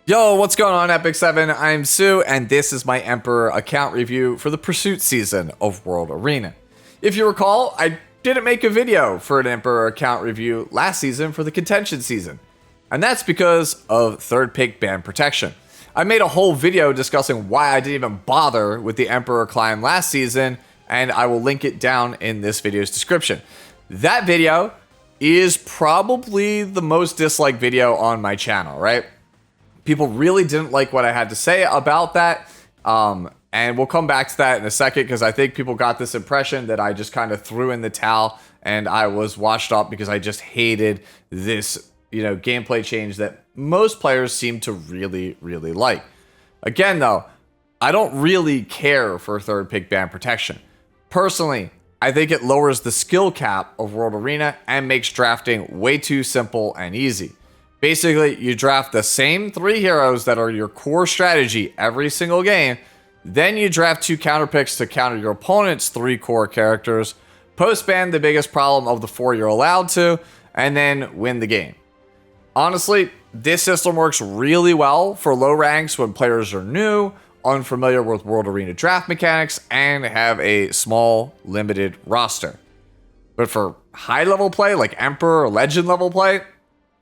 Yo, what's going on, Epic 7? I'm Sue, and this is my Emperor account review for the Pursuit season of World Arena. If you recall, I didn't make a video for an Emperor account review last season for the Contention season, and that's because of third pick ban protection. I made a whole video discussing why I didn't even bother with the Emperor climb last season, and I will link it down in this video's description. That video is probably the most disliked video on my channel, right? People really didn't like what I had to say about that, and we'll come back to that in a second because I think people got this impression that I just kind of threw in the towel and I was washed up because I just hated this, gameplay change that most players seem to really, really like. Again, though, I don't really care for third pick ban protection. Personally, I think it lowers the skill cap of World Arena and makes drafting way too simple and easy. Basically, you draft the same 3 heroes that are your core strategy every single game, then you draft 2 counter picks to counter your opponent's 3 core characters, post-ban the biggest problem of the 4 you're allowed to, and then win the game. Honestly, this system works really well for low ranks when players are new, unfamiliar with World Arena draft mechanics, and have a small, limited roster. But for high-level play, like Emperor or Legend level play,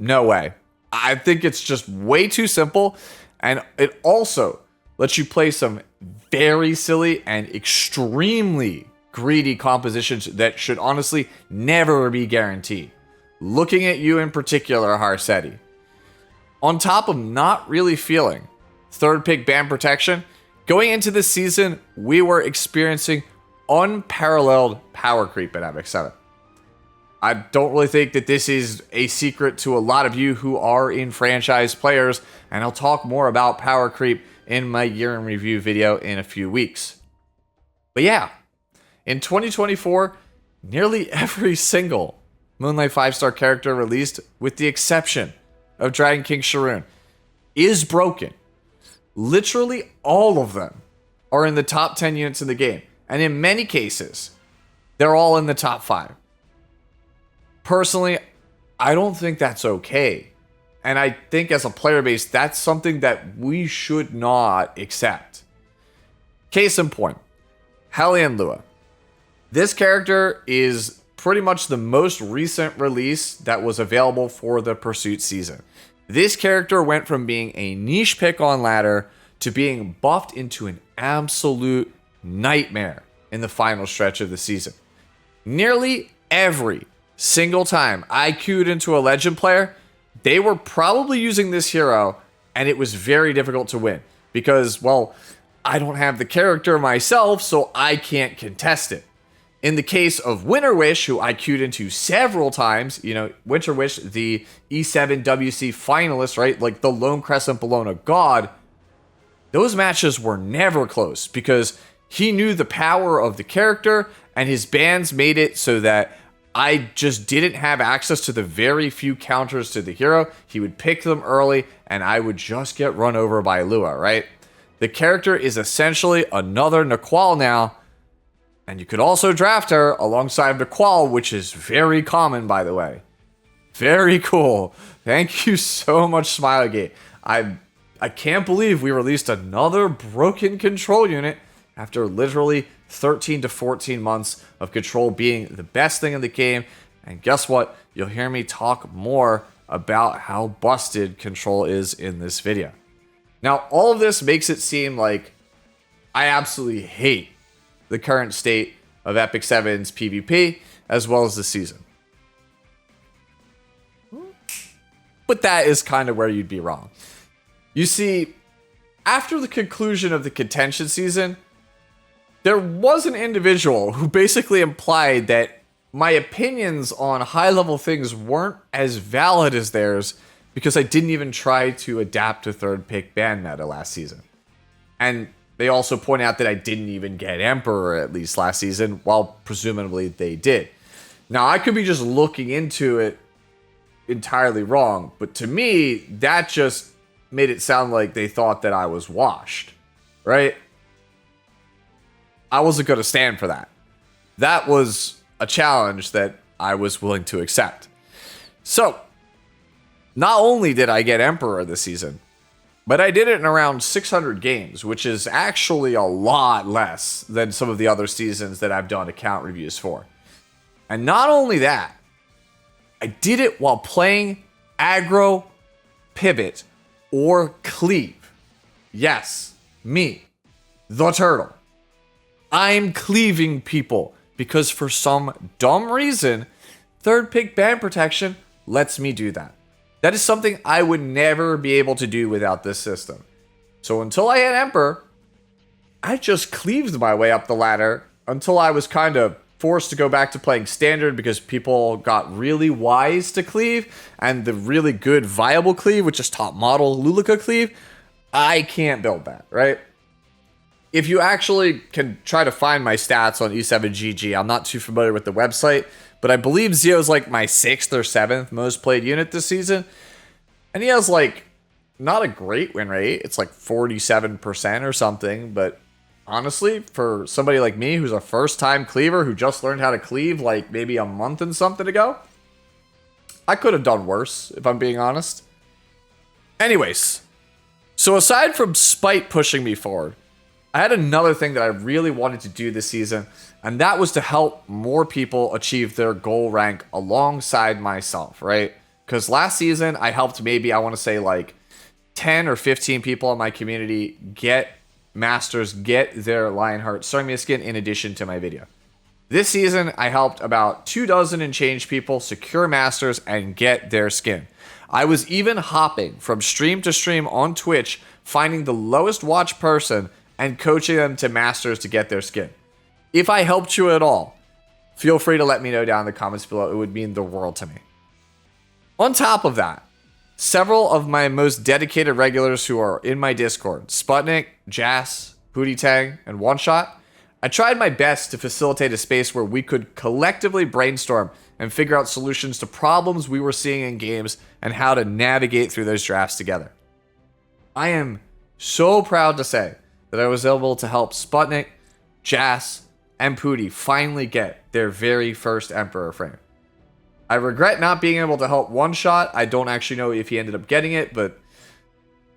no way. I think it's just way too simple, and it also lets you play some very silly and extremely greedy compositions that should honestly never be guaranteed. Looking at you in particular, Harsetti. On top of not really feeling third pick ban protection, going into this season, we were experiencing unparalleled power creep in Epic 7. I don't really think that this is a secret to a lot of you who are in franchise players, and I'll talk more about power creep in my year in review video in a few weeks. But yeah, in 2024, nearly every single Moonlight 5-star character released, with the exception of Dragon King Sharoon, is broken. Literally all of them are in the top 10 units in the game, and in many cases, they're all in the top 5. Personally, I don't think that's okay. And I think as a player base, that's something that we should not accept. Case in point, Hellion Lua. This character is pretty much the most recent release that was available for the Pursuit season. This character went from being a niche pick on ladder to being buffed into an absolute nightmare in the final stretch of the season. Nearly every single time I queued into a Legend player, they were probably using this hero, and it was very difficult to win because, well, I don't have the character myself, so I can't contest it. In the case of Winter Wish, who I queued into several times, Winter Wish, the E7 WC finalist, right? Like the Lone Crescent Bellona god, those matches were never close because he knew the power of the character, and his bans made it so that I just didn't have access to the very few counters to the hero. He would pick them early, and I would just get run over by Lua, right? The character is essentially another Nahkwol now, and you could also draft her alongside Nahkwol, which is very common, by the way. Very cool. Thank you so much, Smilegate. I can't believe we released another broken control unit after literally 13 to 14 months of control being the best thing in the game. And guess what? You'll hear me talk more about how busted control is in this video. Now, all of this makes it seem like I absolutely hate the current state of Epic 7's PvP as well as the season. But that is kind of where you'd be wrong. You see, after the conclusion of the Contention season, there was an individual who basically implied that my opinions on high-level things weren't as valid as theirs because I didn't even try to adapt to third pick ban meta last season. And they also point out that I didn't even get Emperor at least last season, while presumably they did. Now, I could be just looking into it entirely wrong, but to me, that just made it sound like they thought that I was washed, right? I wasn't going to stand for that. That was a challenge that I was willing to accept. So, not only did I get Emperor this season, But I did it in around 600 games, which is actually a lot less than some of the other seasons that I've done account reviews for. And not only that, I did it while playing aggro, pivot, or cleave. Yes, me, the turtle. I'm cleaving people because for some dumb reason, third pick band protection lets me do that. That is something I would never be able to do without this system. So until I had Emperor, I just cleaved my way up the ladder until I was kind of forced to go back to playing standard because people got really wise to cleave, and the really good viable cleave, which is top model Luluka cleave, I can't build that, right? If you actually can try to find my stats on E7GG, I'm not too familiar with the website, but I believe Zio's like my 6th or 7th most played unit this season. And he has like not a great win rate. It's like 47% or something. But honestly, for somebody like me who's a first time cleaver who just learned how to cleave like maybe a month and something ago, I could have done worse if I'm being honest. Anyways, so aside from spite pushing me forward, I had another thing that I really wanted to do this season, and that was to help more people achieve their goal rank alongside myself, right? Because last season, I helped maybe, I want to say like 10 or 15 people in my community get masters, get their Lionheart Cermia skin in addition to my video. This season, I helped about 24 and change people secure masters and get their skin. I was even hopping from stream to stream on Twitch, finding the lowest watch person and coaching them to masters to get their skin. If I helped you at all, feel free to let me know down in the comments below. It would mean the world to me. On top of that, several of my most dedicated regulars who are in my Discord, Sputnik, Jas, Pootie Tang, and One Shot, I tried my best to facilitate a space where we could collectively brainstorm and figure out solutions to problems we were seeing in games and how to navigate through those drafts together. I am so proud to say that I was able to help Sputnik, Jas, and Pootie finally get their very first Emperor frame. I regret not being able to help One Shot. I don't actually know if he ended up getting it, but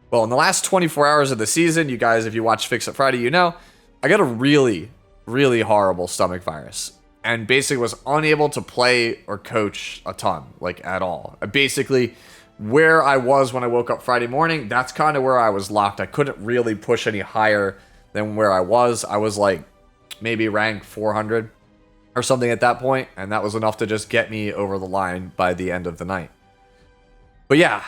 well, in the last 24 hours of the season, you guys, if you watch Fix It Friday, you know, I got a really, really horrible stomach virus and basically was unable to play or coach a ton, like at all. Basically, where I was when I woke up Friday morning, that's kind of where I was locked. I couldn't really push any higher than where I was. I was like maybe rank 400 or something at that point, and that was enough to just get me over the line by the end of the night. But yeah,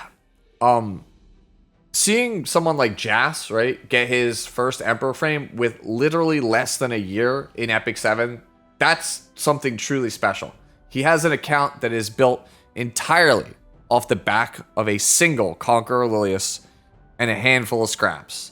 seeing someone like Jas, right, get his first Emperor frame with literally less than a year in Epic 7, that's something truly special. He has an account that is built entirely off the back of a single Conqueror Lilias and a handful of scraps.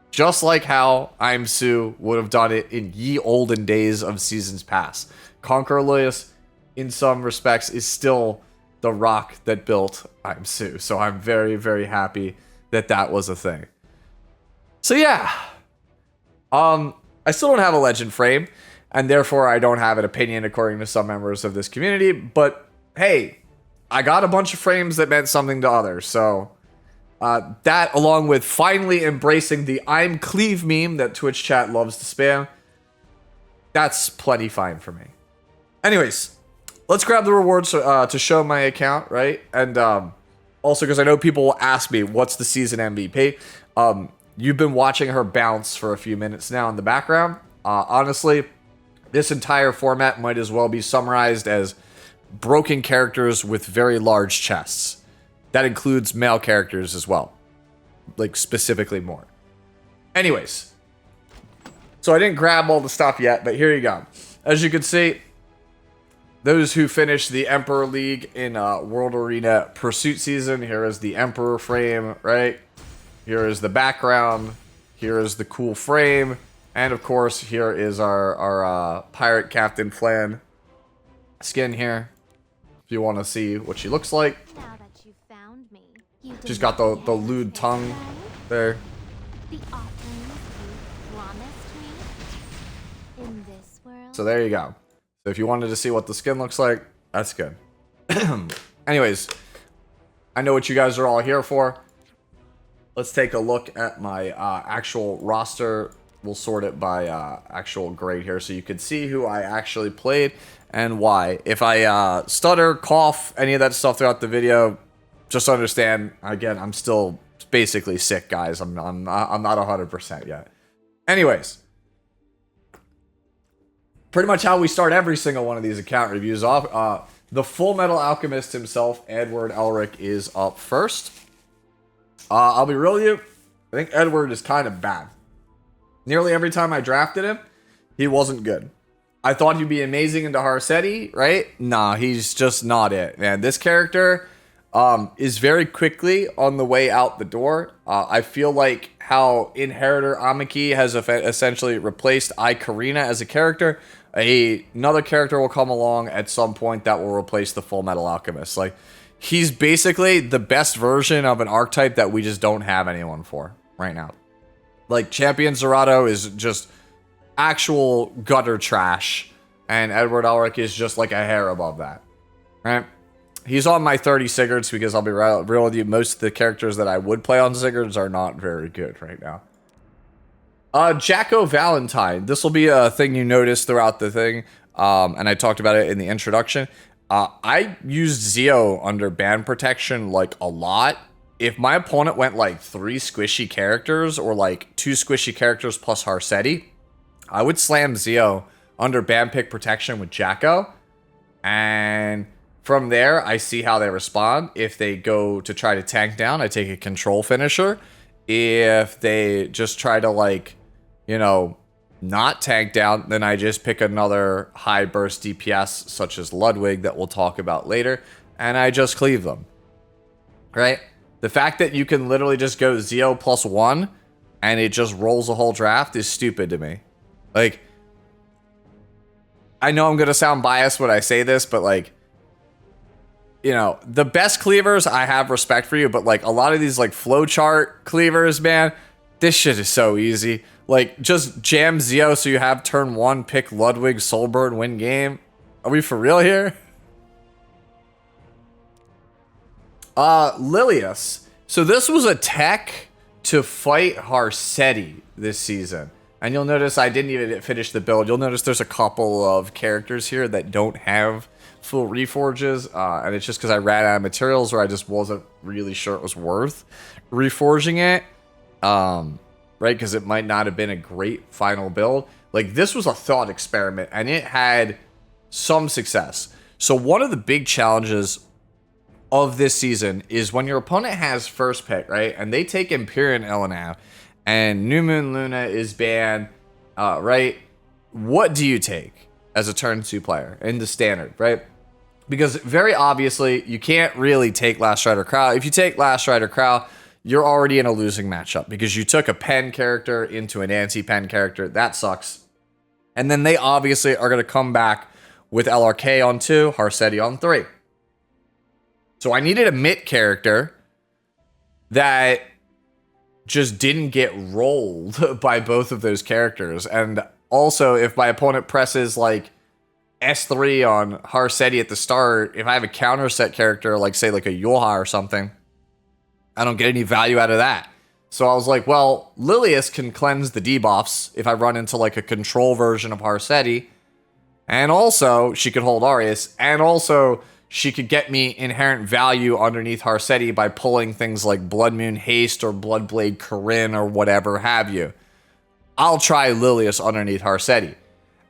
Just like how I'm Sue would have done it in ye olden days of seasons past. Conqueror Lilias, in some respects, is still the rock that built I'm Sue. So I'm very, very happy that that was a thing. So yeah. I still don't have a legend frame, and therefore I don't have an opinion according to some members of this community, but hey, I got a bunch of frames that meant something to others, so that, along with finally embracing the I'm Cleave meme that Twitch chat loves to spam, that's plenty fine for me. Anyways, let's grab the rewards to show my account, right? And also, because I know people will ask me, what's the season MVP? You've been watching her bounce for a few minutes now in the background. Honestly, this entire format might as well be summarized as broken characters with very large chests. That includes male characters as well. Like, specifically more. Anyways. So I didn't grab all the stuff yet, but here you go. As you can see, those who finished the Emperor League in World Arena Pursuit Season, here is the Emperor frame, right? Here is the background. Here is the cool frame. And of course, here is our Pirate Captain Flan skin here. If you want to see what she looks like. Now that you found me, She's got the lewd tongue there. The offerings you promised me in this world. So there you go. So if you wanted to see what the skin looks like, that's good. Anyways, I know what you guys are all here for. let's take a look at my actual roster. We'll sort it by actual grade here so you can see who I actually played and why. If I stutter, cough, any of that stuff throughout the video, just understand, again, I'm still basically sick, guys. I'm not 100% yet. Anyways, pretty much how we start every single one of these account reviews off. The Full Metal Alchemist himself, Edward Elric, is up first. I'll be real with you, I think Edward is kind of bad. Nearly every time I drafted him, he wasn't good. I thought he'd be amazing into Harsetti, right? Nah, he's just not it, man. This character is very quickly on the way out the door. I feel like how Inheritor Amiki has essentially replaced Karina as a character. Another character will come along at some point that will replace the Full Metal Alchemist. Like, he's basically the best version of an archetype that we just don't have anyone for right now. Like, Champion Zerato is just actual gutter trash, and Edward Elric is just like a hair above that, right? He's on my 30 Sigurds because I'll be real with you, most of the characters that I would play on Sigurds are not very good right now. Jacko Valentine. This will be a thing you notice throughout the thing, and I talked about it in the introduction. I used Zio under ban protection like a lot. If my opponent went like 3 squishy characters or like 2 squishy characters plus Harsetti, I would slam Zio under ban pick protection with Jacko, and from there I see how they respond. If they go to try to tank down, I take a control finisher. If they just try to, like, you know, not tank down, then I just pick another high burst DPS such as Ludwig that we'll talk about later, and I just cleave them, right? The fact that you can literally just go Zio +1 and it just rolls a whole draft is stupid to me. Like, I know I'm going to sound biased when I say this, but, like, you know, the best cleavers, I have respect for you, but, like, a lot of these, like, flowchart cleavers, man, this shit is so easy. Like, just jam Zio so you have turn 1, pick Ludwig, Soulburn, win game. Are we for real here? Lilias. So this was a tech to fight Harsetti this season. And you'll notice I didn't even finish the build. You'll notice there's a couple of characters here that don't have full reforges. And it's just because I ran out of materials or I just wasn't really sure it was worth reforging it. Right? Because it might not have been a great final build. Like, this was a thought experiment and it had some success. So one of the big challenges of this season is when your opponent has first pick, right? And they take Empyrean Elena and New Moon Luna is banned, right? What do you take as a turn 2 player in the standard, right? Because very obviously, you can't really take Last Rider Crow. If you take Last Rider Crow, you're already in a losing matchup because you took a pen character into an anti-pen character. That sucks. And then they obviously are going to come back with LRK on 2, Harsetti on 3. So I needed a Mitt character that just didn't get rolled by both of those characters. And also, if my opponent presses like S3 on Harsetti at the start, if I have a counter set character, like say like a Yoha or something, I don't get any value out of that. So I was like, well, Lilias can cleanse the debuffs if I run into like a control version of Harsetti. And also, she could hold Arius. And also, she could get me inherent value underneath Harsetti by pulling things like Blood Moon Haste or Bloodblade Corinne or whatever have you. I'll try Lilias underneath Harsetti.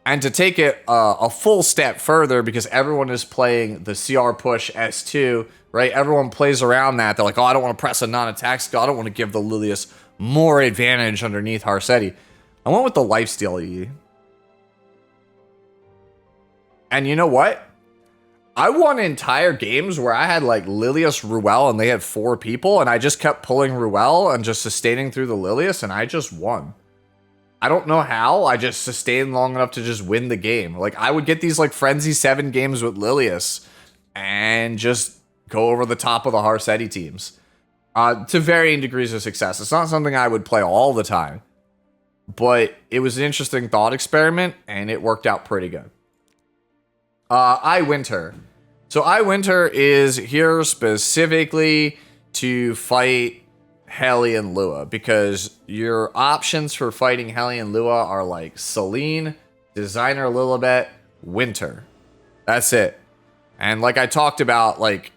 And to take it a full step further, because everyone is playing the CR push S2, right? Everyone plays around that. They're like, oh, I don't want to press a non-attack skill. I don't want to give the Lilias more advantage underneath Harsetti. I went with the lifesteal E. And you know what? I won entire games where I had like Lilias, Ruele, and they had 4 people, and I just kept pulling Ruele and just sustaining through the Lilias, and I just won. I don't know how, I just sustained long enough to just win the game. Like, I would get these like Frenzy 7 games with Lilias and just go over the top of the Harsetti teams. To varying degrees of success. It's not something I would play all the time, but it was an interesting thought experiment, and it worked out pretty good. Winter. So Winter is here specifically to fight Hellion Lua, because your options for fighting Hellion Lua are like Selene, Designer Lilibet, Winter. That's it. And like I talked about, like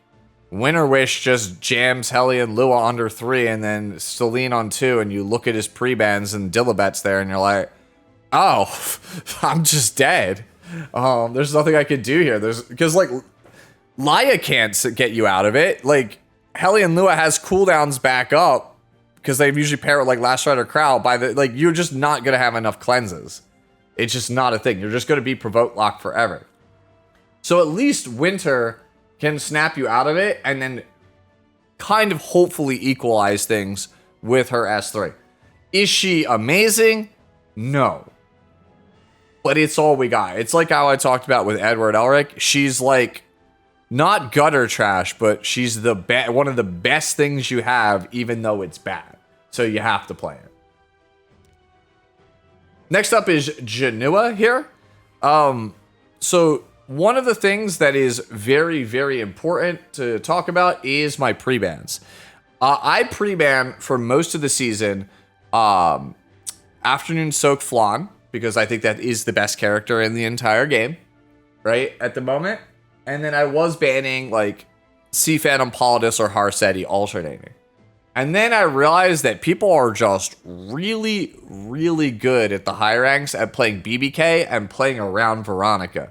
Winter Wish just jams Hellion Lua under 3 and then Selene on 2, and you look at his pre-bans and Dilibet's there and you're like, oh, I'm just dead. There's nothing I could do here. Because like Laia can't get you out of it. Like Hellion Lua has cooldowns back up because they usually pair with like Last Rider Crowd. You're just not gonna have enough cleanses. It's just not a thing. You're just gonna be provoke locked forever. So at least Winter can snap you out of it and then kind of hopefully equalize things with her S3. Is she amazing? No. But it's all we got. It's like how I talked about with Edward Elric. She's like not gutter trash, but she's one of the best things you have, even though it's bad. So you have to play it. Next up is Jenua here. So one of the things that is very, very important to talk about is my pre-bans. I pre-ban for most of the season Afternoon Soak Flan, because I think that is the best character in the entire game, right, at the moment. And then I was banning, like, Sea Phantom Politis or Harseti alternating. And then I realized that people are just really, really good at the high ranks at playing BBK and playing around Veronica.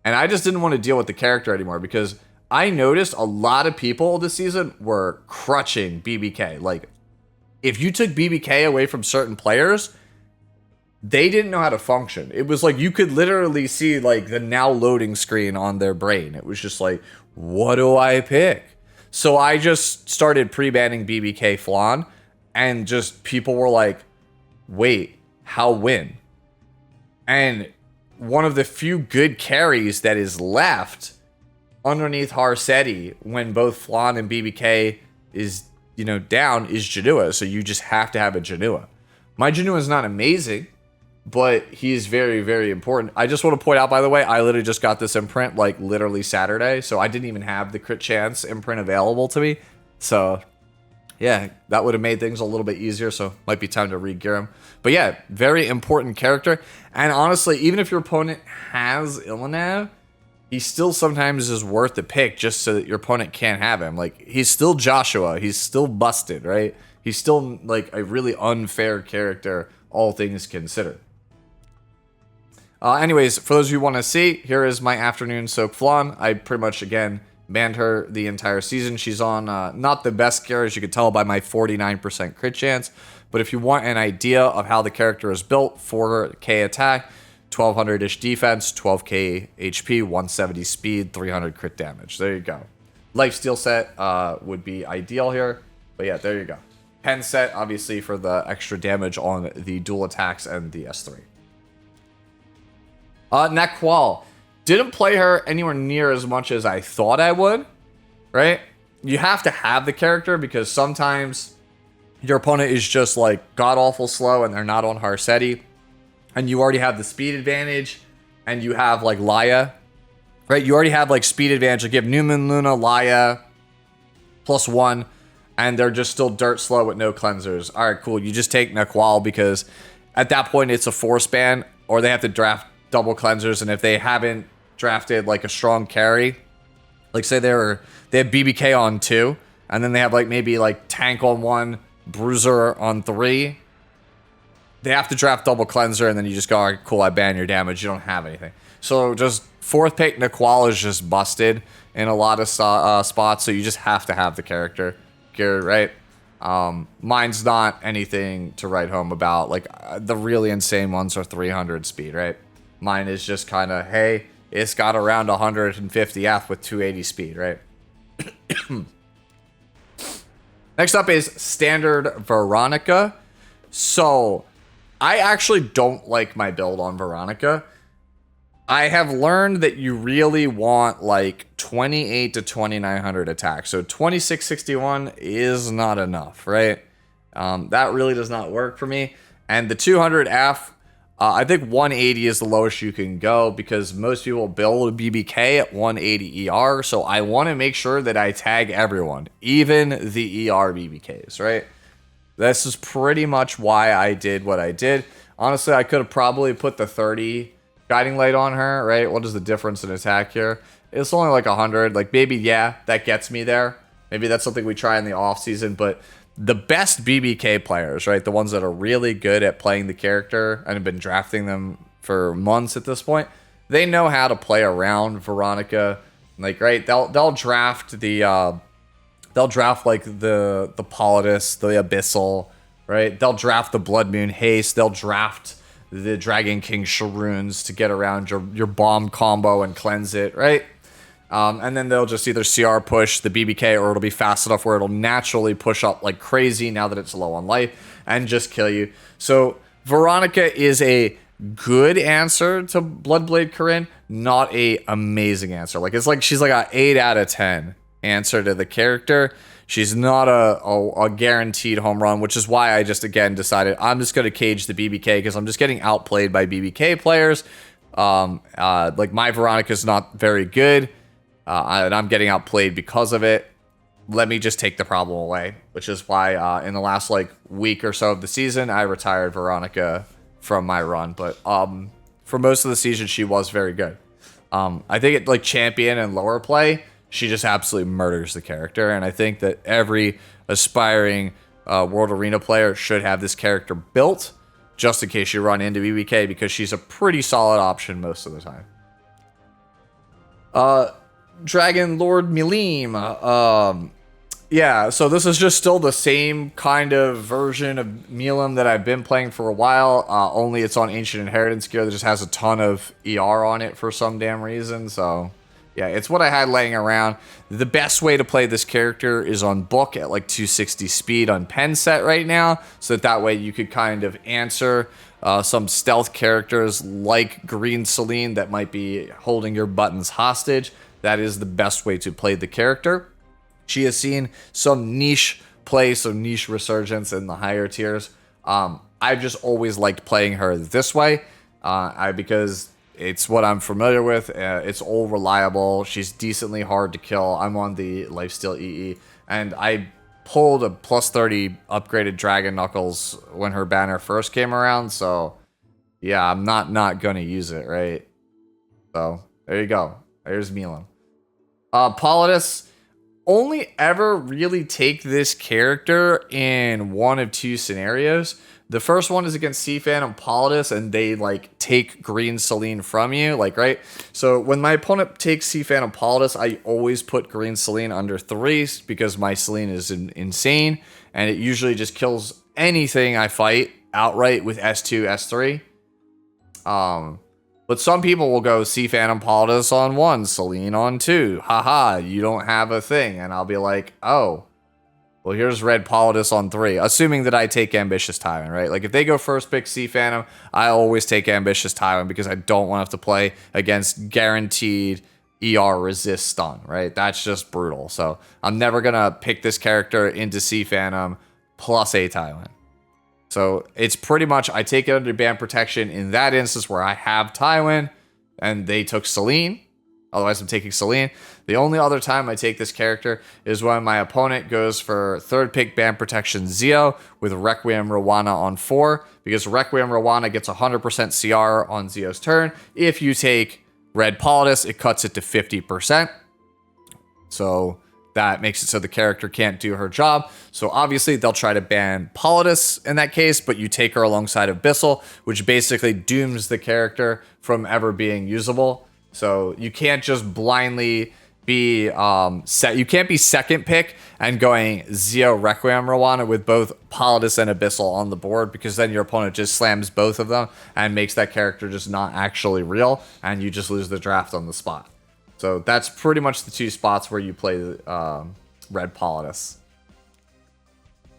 And I just didn't want to deal with the character anymore because I noticed a lot of people this season were crutching BBK. Like, if you took BBK away from certain players, they didn't know how to function. It was like you could literally see like the now loading screen on their brain. It was just like, what do I pick? So I just started pre-banning BBK Flan, and just people were like, wait, how win? And one of the few good carries that is left underneath Harseti when both Flan and BBK is, down is Jenua. So you just have to have a Jenua. My Jenua is not amazing, but he's very, very important. I just want to point out, by the way, I literally just got this imprint like literally Saturday, so I didn't even have the crit chance imprint available to me. So yeah, that would have made things a little bit easier, so might be time to re-gear him. But yeah, very important character. And honestly, even if your opponent has Elena, he still sometimes is worth the pick just so that your opponent can't have him. Like, he's still Joshua. He's still busted, right? He's still like a really unfair character, all things considered. Anyways, for those of you who want to see, here is my Afternoon Soak Flan. I pretty much, again, banned her the entire season. She's on not the best gear, as you can tell by my 49% crit chance. But if you want an idea of how the character is built, 4k attack, 1200-ish defense, 12k HP, 170 speed, 300 crit damage. There you go. Lifesteal set would be ideal here. But yeah, there you go. Pen set, obviously, for the extra damage on the dual attacks and the S3. Nahkwol. Didn't play her anywhere near as much as I thought I would, right? You have to have the character because sometimes your opponent is just like god-awful slow and they're not on Harseti, and you already have the speed advantage, and you have like Laia, right? You already have like speed advantage. Like you have Newman Luna, Laia, +1, and they're just still dirt slow with no cleansers. All right, cool. You just take Nahkwol because at that point it's a force ban, or they have to draft double cleansers, and if they haven't drafted like a strong carry, like say they have BBK on 2, and then they have like maybe like tank on 1, bruiser on 3, they have to draft double cleanser, and then you just go, all right, cool, I ban your damage, you don't have anything. So just 4th pick Nahkwol is just busted in a lot of spots, so you just have to have the character gear, right? Mine's not anything to write home about. Like the really insane ones are 300 speed, right? Mine is just kind of, hey, it's got around 150 F with 280 speed, right? Next up is Standard Veronica. So, I actually don't like my build on Veronica. I have learned that you really want like 28 to 2900 attack. So 2661 is not enough, right? That really does not work for me. And the 200 F, I think 180 is the lowest you can go because most people build BBK at 180 ER. So I want to make sure that I tag everyone, even the ER BBKs, right? This is pretty much why I did what I did. Honestly, I could have probably put the 30 Guiding Light on her, right? What is the difference in attack here? It's only like 100. Like, maybe, yeah, that gets me there. Maybe that's something we try in the off season, but the best BBK players, right? The ones that are really good at playing the character and have been drafting them for months at this point, they know how to play around Veronica. Like, right? They'll draft the they'll draft like the Politis, the Abyssal, right? They'll draft the Blood Moon Haste. They'll draft the Dragon King Sharoons to get around your bomb combo and cleanse it, right? And then they'll just either CR push the BBK, or it'll be fast enough where it'll naturally push up like crazy now that it's low on life and just kill you. So Veronica is a good answer to Bloodblade Corinne, not a amazing answer. Like, it's like she's like a 8 out of 10 answer to the character. She's not a guaranteed home run, which is why I just again decided I'm just going to cage the BBK, because I'm just getting outplayed by BBK players. Like, my Veronica's not very good, and I'm getting outplayed because of it. Let me just take the problem away, which is why in the last like week or so of the season, I retired Veronica from my run. But for most of the season, she was very good. I think at like champion and lower play, she just absolutely murders the character, and I think that every aspiring World Arena player should have this character built, just in case you run into BBK, because she's a pretty solid option most of the time. Dragon Lord Milim. Yeah, so this is just still the same kind of version of Milim that I've been playing for a while, only it's on Ancient Inheritance gear that just has a ton of ER on it for some damn reason, so yeah, it's what I had laying around. The best way to play this character is on book at like 260 speed on pen set right now, so that way you could kind of answer some stealth characters like Green Celine that might be holding your buttons hostage. That is the best way to play the character. She has seen some niche play, some niche resurgence in the higher tiers. I've just always liked playing her this way because it's what I'm familiar with. It's all reliable. She's decently hard to kill. I'm on the lifesteal EE, and I pulled a plus 30 upgraded Dragon Knuckles when her banner first came around, so yeah, I'm not gonna use it, right? So there you go. There's Milim. Politis, only ever really take this character in one of two scenarios. The first one is against Sea Phantom Politis, and they like take Green Celine from you, like, right? So when my opponent takes Sea Phantom Politis, I always put Green Celine under 3 because my Celine is insane, and it usually just kills anything I fight outright with S2, S3. But some people will go Sea Phantom Politis on 1, Celine on 2. Haha, you don't have a thing. And I'll be like, oh, well, here's Red Politis on 3. Assuming that I take Ambitious Tyrant, right? Like, if they go first pick Sea Phantom, I always take Ambitious Tyrant because I don't want to have to play against guaranteed ER resist stun, right? That's just brutal. So I'm never going to pick this character into Sea Phantom plus a Tyrant. So it's pretty much, I take it under ban protection in that instance where I have Tywin and they took Celine. Otherwise, I'm taking Celine. The only other time I take this character is when my opponent goes for third pick ban protection Zio with Requiem Roana on 4, because Requiem Roana gets 100% CR on Zio's turn. If you take Red Politis, it cuts it to 50%. So that makes it so the character can't do her job. So obviously they'll try to ban Politis in that case, but you take her alongside Abyssal, which basically dooms the character from ever being usable. So you can't just blindly be you can't be second pick and going Zio Requiem Roana with both Politis and Abyssal on the board, because then your opponent just slams both of them and makes that character just not actually real, and you just lose the draft on the spot. So that's pretty much the two spots where you play Red Politis.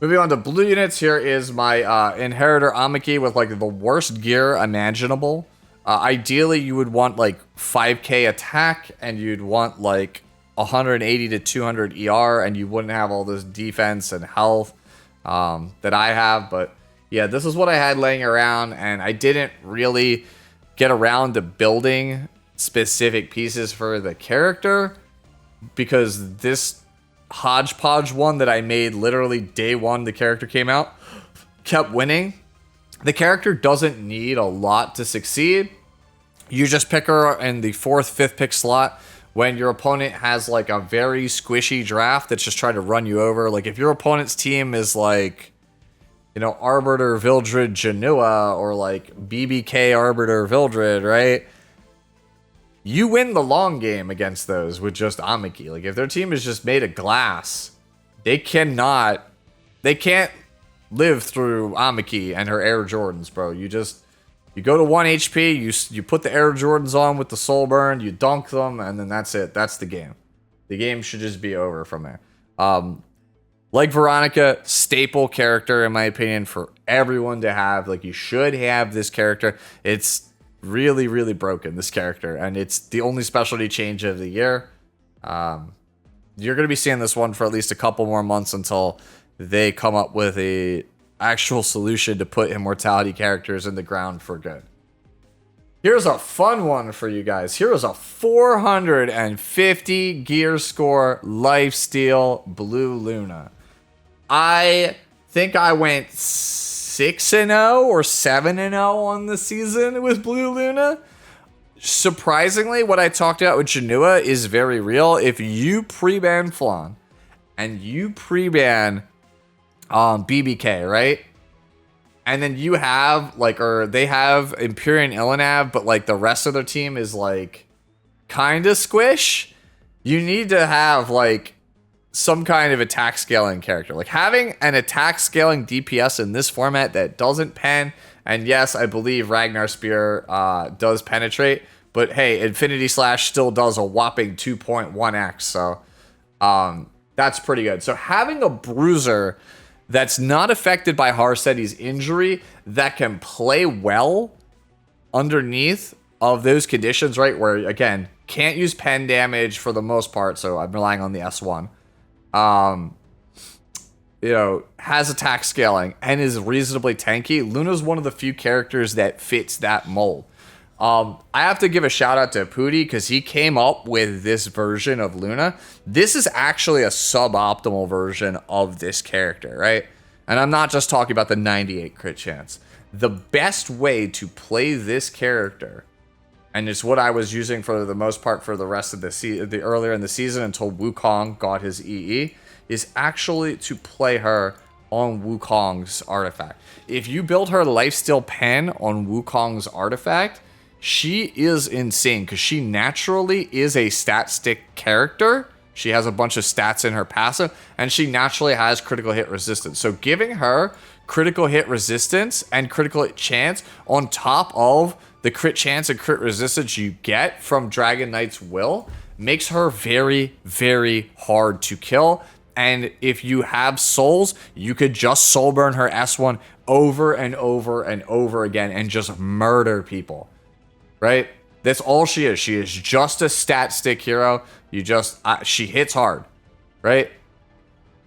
Moving on to blue units, here is my Inheritor Amiki with like the worst gear imaginable. Ideally, you would want like 5k attack, and you'd want like 180 to 200 ER, and you wouldn't have all this defense and health that I have. But yeah, this is what I had laying around, and I didn't really get around to building specific pieces for the character, because this hodgepodge one that I made literally day one the character came out, kept winning. The character doesn't need a lot to succeed. You just pick her in the 4th, 5th pick slot when your opponent has like a very squishy draft that's just trying to run you over. Like if your opponent's team is like, you know, Arbiter Vildred Jenua or like BBK Arbiter Vildred, right? You win the long game against those with just Amiki. Like if their team is just made of glass, they can't live through Amiki and her Air Jordans, bro. You go to 1 HP, you put the Air Jordans on with the Soul Burn, you dunk them, and then that's it. That's the game. The game should just be over from there. Like Veronica, staple character in my opinion for everyone to have. Like you should have this character. It's really, really broken, this character, and it's the only specialty change of the year. You're going to be seeing this one for at least a couple more months until they come up with a actual solution to put immortality characters in the ground for good. Here's a fun one for you guys. Here is a 450 gear score lifesteal Blue Luna. I think I went 6-0 or 7-0 on the season with Blue Luna. Surprisingly, what I talked about with Jenua is very real. If you pre-ban Flan and you pre-ban BBK, right? And then you have like, or they have Empyrean Illinav, but like the rest of their team is like kind of squish. You need to have like some kind of attack scaling character. Like having an attack scaling DPS in this format that doesn't pen, and yes, I believe Ragnar Spear does penetrate, but hey, Infinity Slash still does a whopping 2.1x, so that's pretty good. So having a bruiser that's not affected by Harseti's injury that can play well underneath of those conditions, right, where again, can't use pen damage for the most part, so I'm relying on the S1. You know, has attack scaling and is reasonably tanky. Luna's one of the few characters that fits that mold. I have to give a shout out to Pooty because he came up with this version of Luna. This is actually a suboptimal version of this character, right? And I'm not just talking about the 98 crit chance. The best way to play this character, and it's what I was using for the most part for the rest of the earlier in the season until Wukong got his EE, is actually to play her on Wukong's artifact. If you build her lifesteal pen on Wukong's artifact, she is insane because she naturally is a stat stick character. She has a bunch of stats in her passive, and she naturally has critical hit resistance. So giving her critical hit resistance and critical hit chance on top of the crit chance and crit resistance you get from Dragon Knight's Will makes her very, very hard to kill. And if you have souls, you could just soul burn her S1 over and over and over again and just murder people, right? That's all she is. She is just a stat stick hero. You just, she hits hard, right?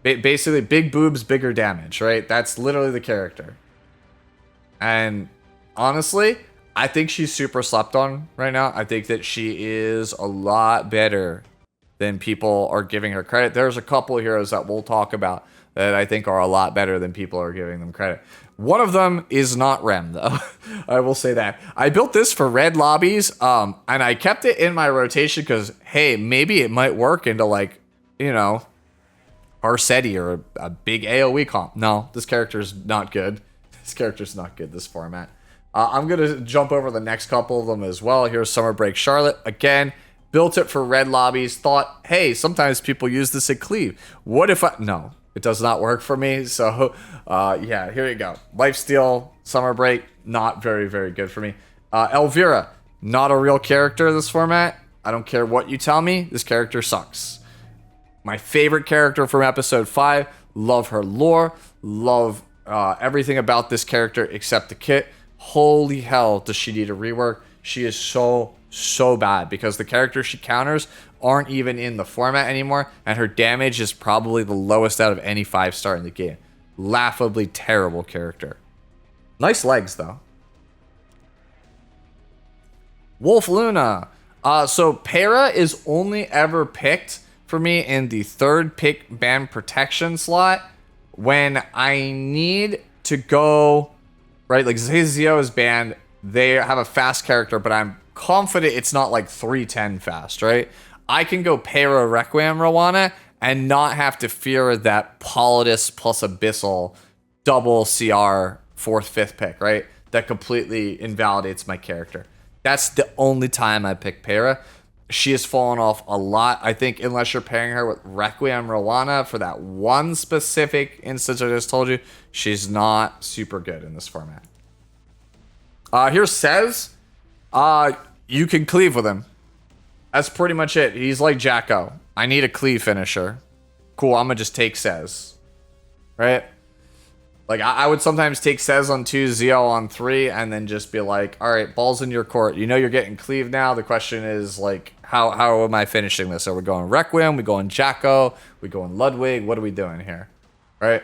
Basically, big boobs, bigger damage, right? That's literally the character. And honestly, I think she's super slept on right now. I think that she is a lot better than people are giving her credit. There's a couple of heroes that we'll talk about that I think are a lot better than people are giving them credit. One of them is not Rem, though. I will say that. I built this for red lobbies, and I kept it in my rotation because, hey, maybe it might work into, like, you know, Arseti or a big AoE comp. No, this character's not good. This character's not good, this format. I'm going to jump over the next couple of them as well. Here's Summerbreak Charlotte. Again, built it for red lobbies. Thought, hey, sometimes people use this at Cleave. What if I... No, it does not work for me. So, yeah, here you go. Lifesteal, Summerbreak, not very, very good for me. Elvira, not a real character in this format. I don't care what you tell me. This character sucks. My favorite character from episode 5. Love her lore. Love everything about this character except the kit. Holy hell, does she need a rework? She is so bad because the characters she counters aren't even in the format anymore, and her damage is probably the lowest out of any 5-star in the game. Laughably terrible character. Nice legs, though. Wolf Luna. So Peira is only ever picked for me in the 3rd pick ban protection slot when I need to go, right? Like Zio is banned. They have a fast character, but I'm confident it's not like 310 fast, right? I can go Peira Requiem Roana and not have to fear that Politis plus Abyssal double CR 4th, 5th pick, right? That completely invalidates my character. That's the only time I pick Peira. She has fallen off a lot. I think unless you're pairing her with Requiem Roana for that one specific instance I just told you, she's not super good in this format. Here's Sez. You can cleave with him. That's pretty much it. He's like Jacko. I need a cleave finisher. Cool, I'm gonna just take Sez. Right? Like, I would sometimes take Sez on 2, Zio on 3, and then just be like, alright, ball's in your court. You know you're getting cleave now. The question is, like, how am I finishing this? Are we going Requiem? We going Jacko? We going Ludwig? What are we doing here? Right?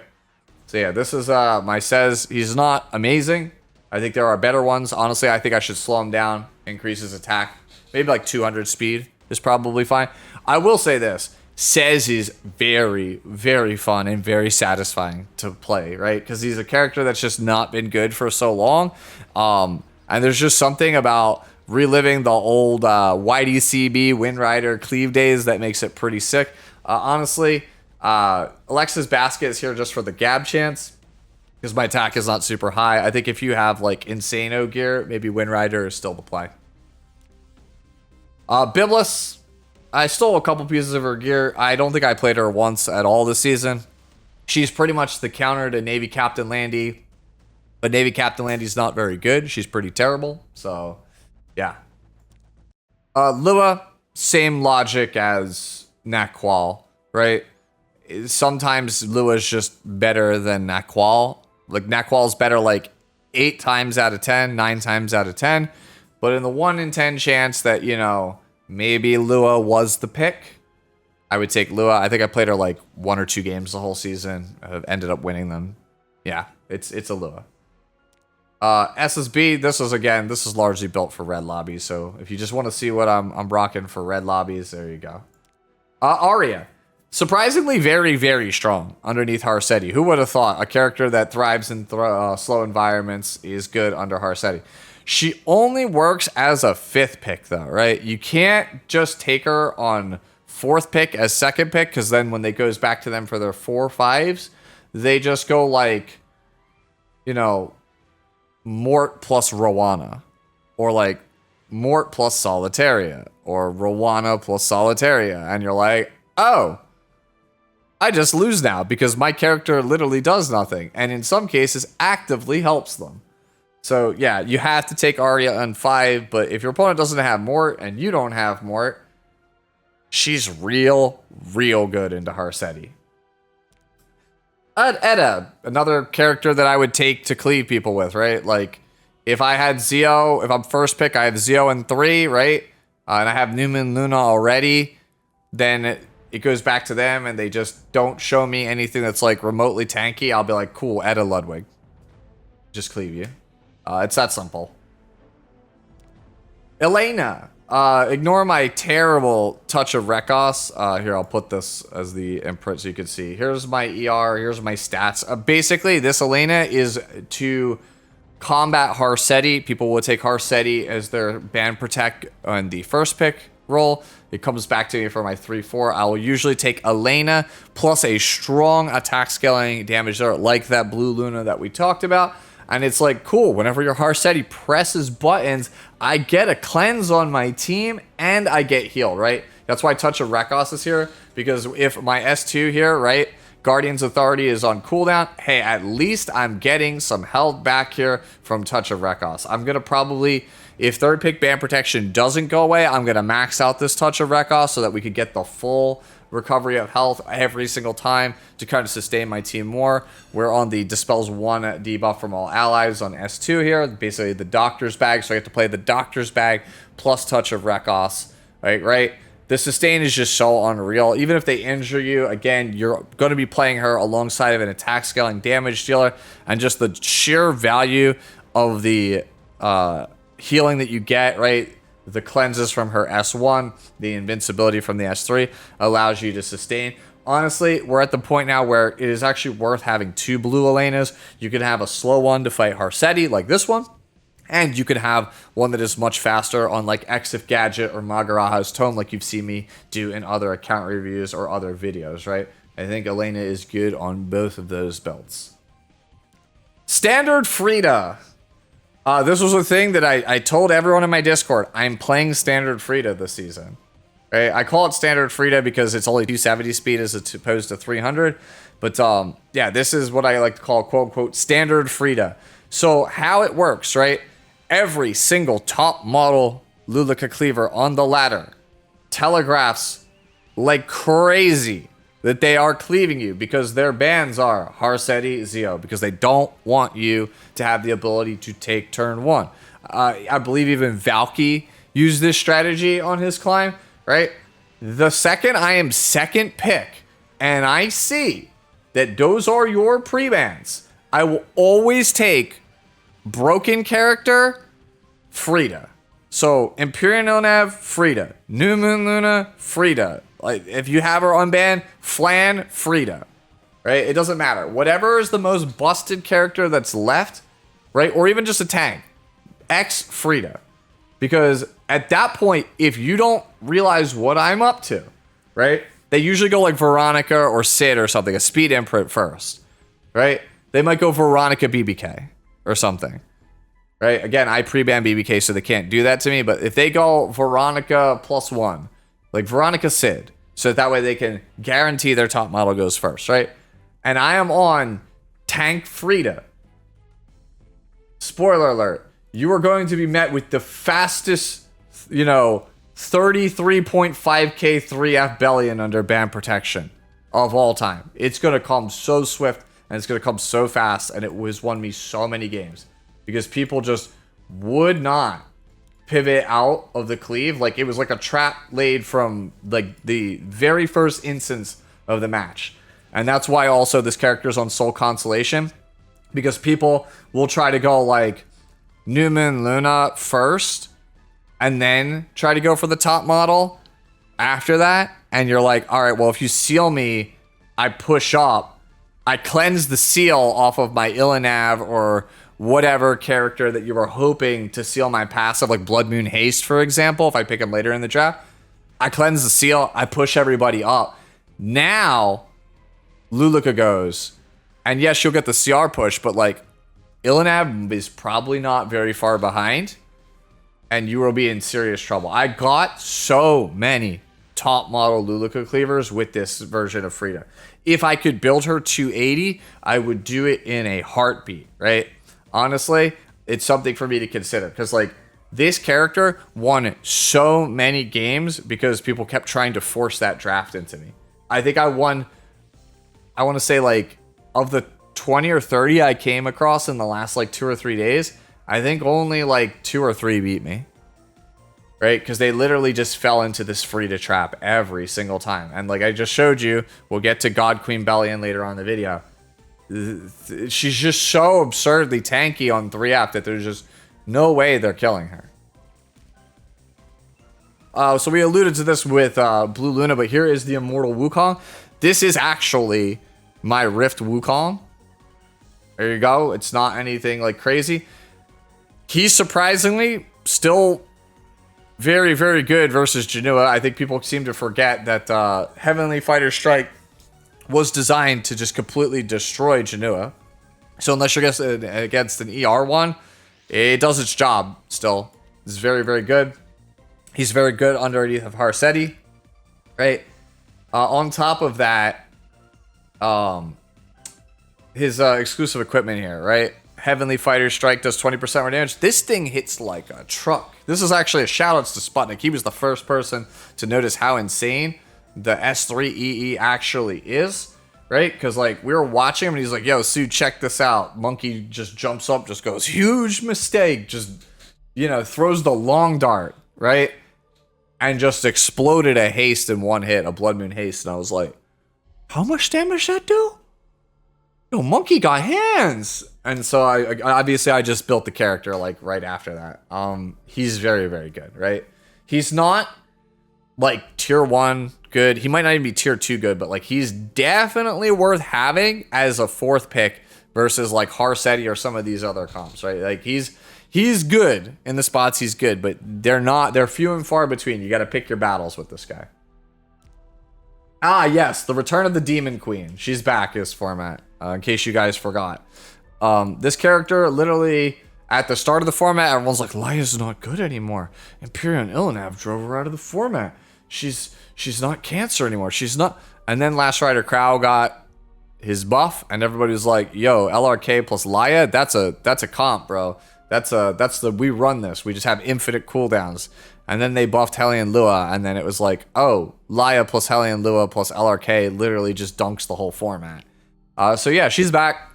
So yeah, this is my Sez. He's not amazing. I think there are better ones. Honestly, I think I should slow him down, increase his attack. Maybe like 200 speed is probably fine. I will say this. Sez is very, very fun and very satisfying to play, right? Because he's a character that's just not been good for so long. And there's just something about reliving the old YDCB Wind Rider Cleave days that makes it pretty sick. Honestly, Alexa's Basket is here just for the gab chance, because my attack is not super high. I think if you have like Insano gear, maybe Wind Rider is still the play. Byblis, I stole a couple pieces of her gear. I don't think I played her once at all this season. She's pretty much the counter to Navy Captain Landy, but Navy Captain Landy's not very good. She's pretty terrible. So, yeah. Lua, same logic as Nahkwol, right? Sometimes Lua's just better than Nahkwol. Like, Nahkwol's better like 8 times out of 10, 9 times out of 10. But in the 1 in 10 chance that, you know, maybe Lua was the pick, I would take Lua. I think I played her like 1 or 2 games the whole season. I've ended up winning them. Yeah, it's a Lua. SSB, this is largely built for red lobbies. So if you just want to see what I'm rocking for red lobbies, there you go. Aria. Surprisingly very, very strong underneath Harsetti. Who would have thought a character that thrives in slow environments is good under Harsetti? She only works as a 5th pick, though, right? You can't just take her on 4th pick as 2nd pick, because then when it goes back to them for their 4 5s, they just go like, you know, Mort plus Roana, or like Mort plus Solitaria, or Roana plus Solitaria, and you're like, oh, I just lose now because my character literally does nothing, and in some cases actively helps them. So yeah, you have to take Aria on 5, but if your opponent doesn't have Mort and you don't have Mort, she's real good into Harsetti. Edda, another character that I would take to cleave people with, right? Like, if I had Zio, if I'm 1st pick, I have Zio in 3, right? And I have Newman Luna already, then it goes back to them and they just don't show me anything that's like remotely tanky. I'll be like, cool, Edda Ludwig. Just cleave you. It's that simple. Elena. Ignore my terrible touch of Rekos. Here, I'll put this as the imprint so you can see. Here's my ER. Here's my stats. Basically, this Elena is to combat Harsetti. People will take Harsetti as their ban protect on the 1st pick roll. It comes back to me for my 3/4. I will usually take Elena plus a strong attack scaling damage there, like that blue Luna that we talked about. And it's like, cool, whenever your Harsetti presses buttons, I get a cleanse on my team and I get healed, right? That's why Touch of Rekos is here, because if my S2 here, right, Guardian's Authority is on cooldown, hey, at least I'm getting some health back here from Touch of Rekos. I'm going to probably, if 3rd pick ban protection doesn't go away, I'm going to max out this Touch of Rekos so that we could get the full recovery of health every single time to kind of sustain my team more. We're on the Dispels 1 debuff from all allies on S2 here, basically the Doctor's Bag, so I have to play the Doctor's Bag plus Touch of Rekos, right? The sustain is just so unreal. Even if they injure you, again, you're going to be playing her alongside of an attack scaling damage dealer, and just the sheer value of the healing that you get, right? The cleanses from her S1, the invincibility from the S3 allows you to sustain. honestly, we're at the point now where it is actually worth having 2 blue Elenas. You can have a slow one to fight Harsetti, like this one. And you could have one that is much faster on like Exif Gadget or Magaraha's Tome, like you've seen me do in other account reviews or other videos, right? I think Elena is good on both of those builds. Standard Frida. This was a thing that I told everyone in my Discord. I'm playing Standard Frida this season. Right? I call it Standard Frida because it's only 270 speed as opposed to 300. But yeah, this is what I like to call quote unquote Standard Frida. So how it works, right? Every single top model Luluka Cleaver on the ladder telegraphs like crazy that they are cleaving you because their bans are Harsetti, Zeo, because they don't want you to have the ability to take turn 1. I believe even Valky used this strategy on his climb, right? The second I am second pick and I see that those are your pre-bans, I will always take Broken Character, Frida. So Imperial Nonav, Frida. New Moon Luna, Frida. Like if you have her unbanned, Flan, Frida. Right? It doesn't matter. Whatever is the most busted character that's left, right? Or even just a tank. X Frida. Because at that point, if you don't realize what I'm up to, right? They usually go like Veronica or Sid or something, a speed imprint first. Right? They might go Veronica BBK or something. Right? Again, I pre-ban BBK, so they can't do that to me. But if they go Veronica +1, like Veronica Sid, so that way they can guarantee their top model goes first, right? And I am on Tank Frida. Spoiler alert. You are going to be met with the fastest, 33.5k 3F Bellion under ban protection of all time. It's going to come so swift and it's going to come so fast, and it has won me so many games. Because people just would not pivot out of the cleave. Like it was like a trap laid from like the very first instance of the match. And that's why also this character is on Soul Consolation. Because people will try to go like Newman Luna first. And then try to go for the top model after that. And you're like, all right, well, if you seal me, I push up. I cleanse the seal off of my Ilanav or whatever character that you were hoping to seal my passive, like Blood Moon Haste, for example, if I pick him later in the draft. I cleanse the seal, I push everybody up. Now, Luluka goes, and yes, you'll get the CR push, but like, Ilanav is probably not very far behind, and you will be in serious trouble. I got so many top model Luluka Cleavers with this version of Frida. If I could build her 280, I would do it in a heartbeat, right? Honestly, it's something for me to consider because, like, this character won so many games because people kept trying to force that draft into me. I think I won, I want to say, like, of the 20 or 30 I came across in the last, like, 2 or 3 days, I think only, like, 2 or 3 beat me. Right? Because they literally just fell into this Frida trap every single time. And, like I just showed you, we'll get to God Queen Bellion later on in the video. She's just so absurdly tanky on 3F that there's just no way they're killing her. So we alluded to this with Blue Luna, but here is the Immortal Wukong. This is actually my Rift Wukong. There you go. It's not anything like crazy. He's surprisingly still very, very good versus Jenua. I think people seem to forget that Heavenly Fighter Strike was designed to just completely destroy Jenua. So unless you're against an ER one, it does its job still. It's very, very good. He's very good underneath of Harsetti, right? On top of that, his exclusive equipment here, right? Heavenly Fighter Strike does 20% more damage. This thing hits like a truck. This is actually a shout outs to Sputnik. He was the first person to notice how insane the S3EE actually is, right? Because like we were watching him and he's like, yo, Sue, check this out. Monkey just jumps up, just goes, huge mistake. Just, throws the long dart, right? And just exploded a haste in one hit, a Blood Moon haste. And I was like, how much damage that do? Yo, Monkey got hands. And so I obviously I just built the character like right after that. He's very, very good, right? He's not like tier 1 good. He might not even be tier 2 good, but like he's definitely worth having as a 4th pick versus like Harseti or some of these other comps, right? Like he's good in the spots he's good, but they're few and far between. You got to pick your battles with this guy. Ah, yes, the return of the Demon Queen. She's back this format, in case you guys forgot. This character, literally, at the start of the format, everyone's like, Laia's not good anymore. Imperial and Illinev drove her out of the format. She's not Cancer anymore. She's not... And then Last Rider Crow got his buff, and everybody was like, yo, LRK plus Laia, that's a comp, bro. We run this. We just have infinite cooldowns. And then they buffed Hellion Lua, and then it was like, oh, Laia plus Hellion Lua plus LRK literally just dunks the whole format. So yeah, she's back.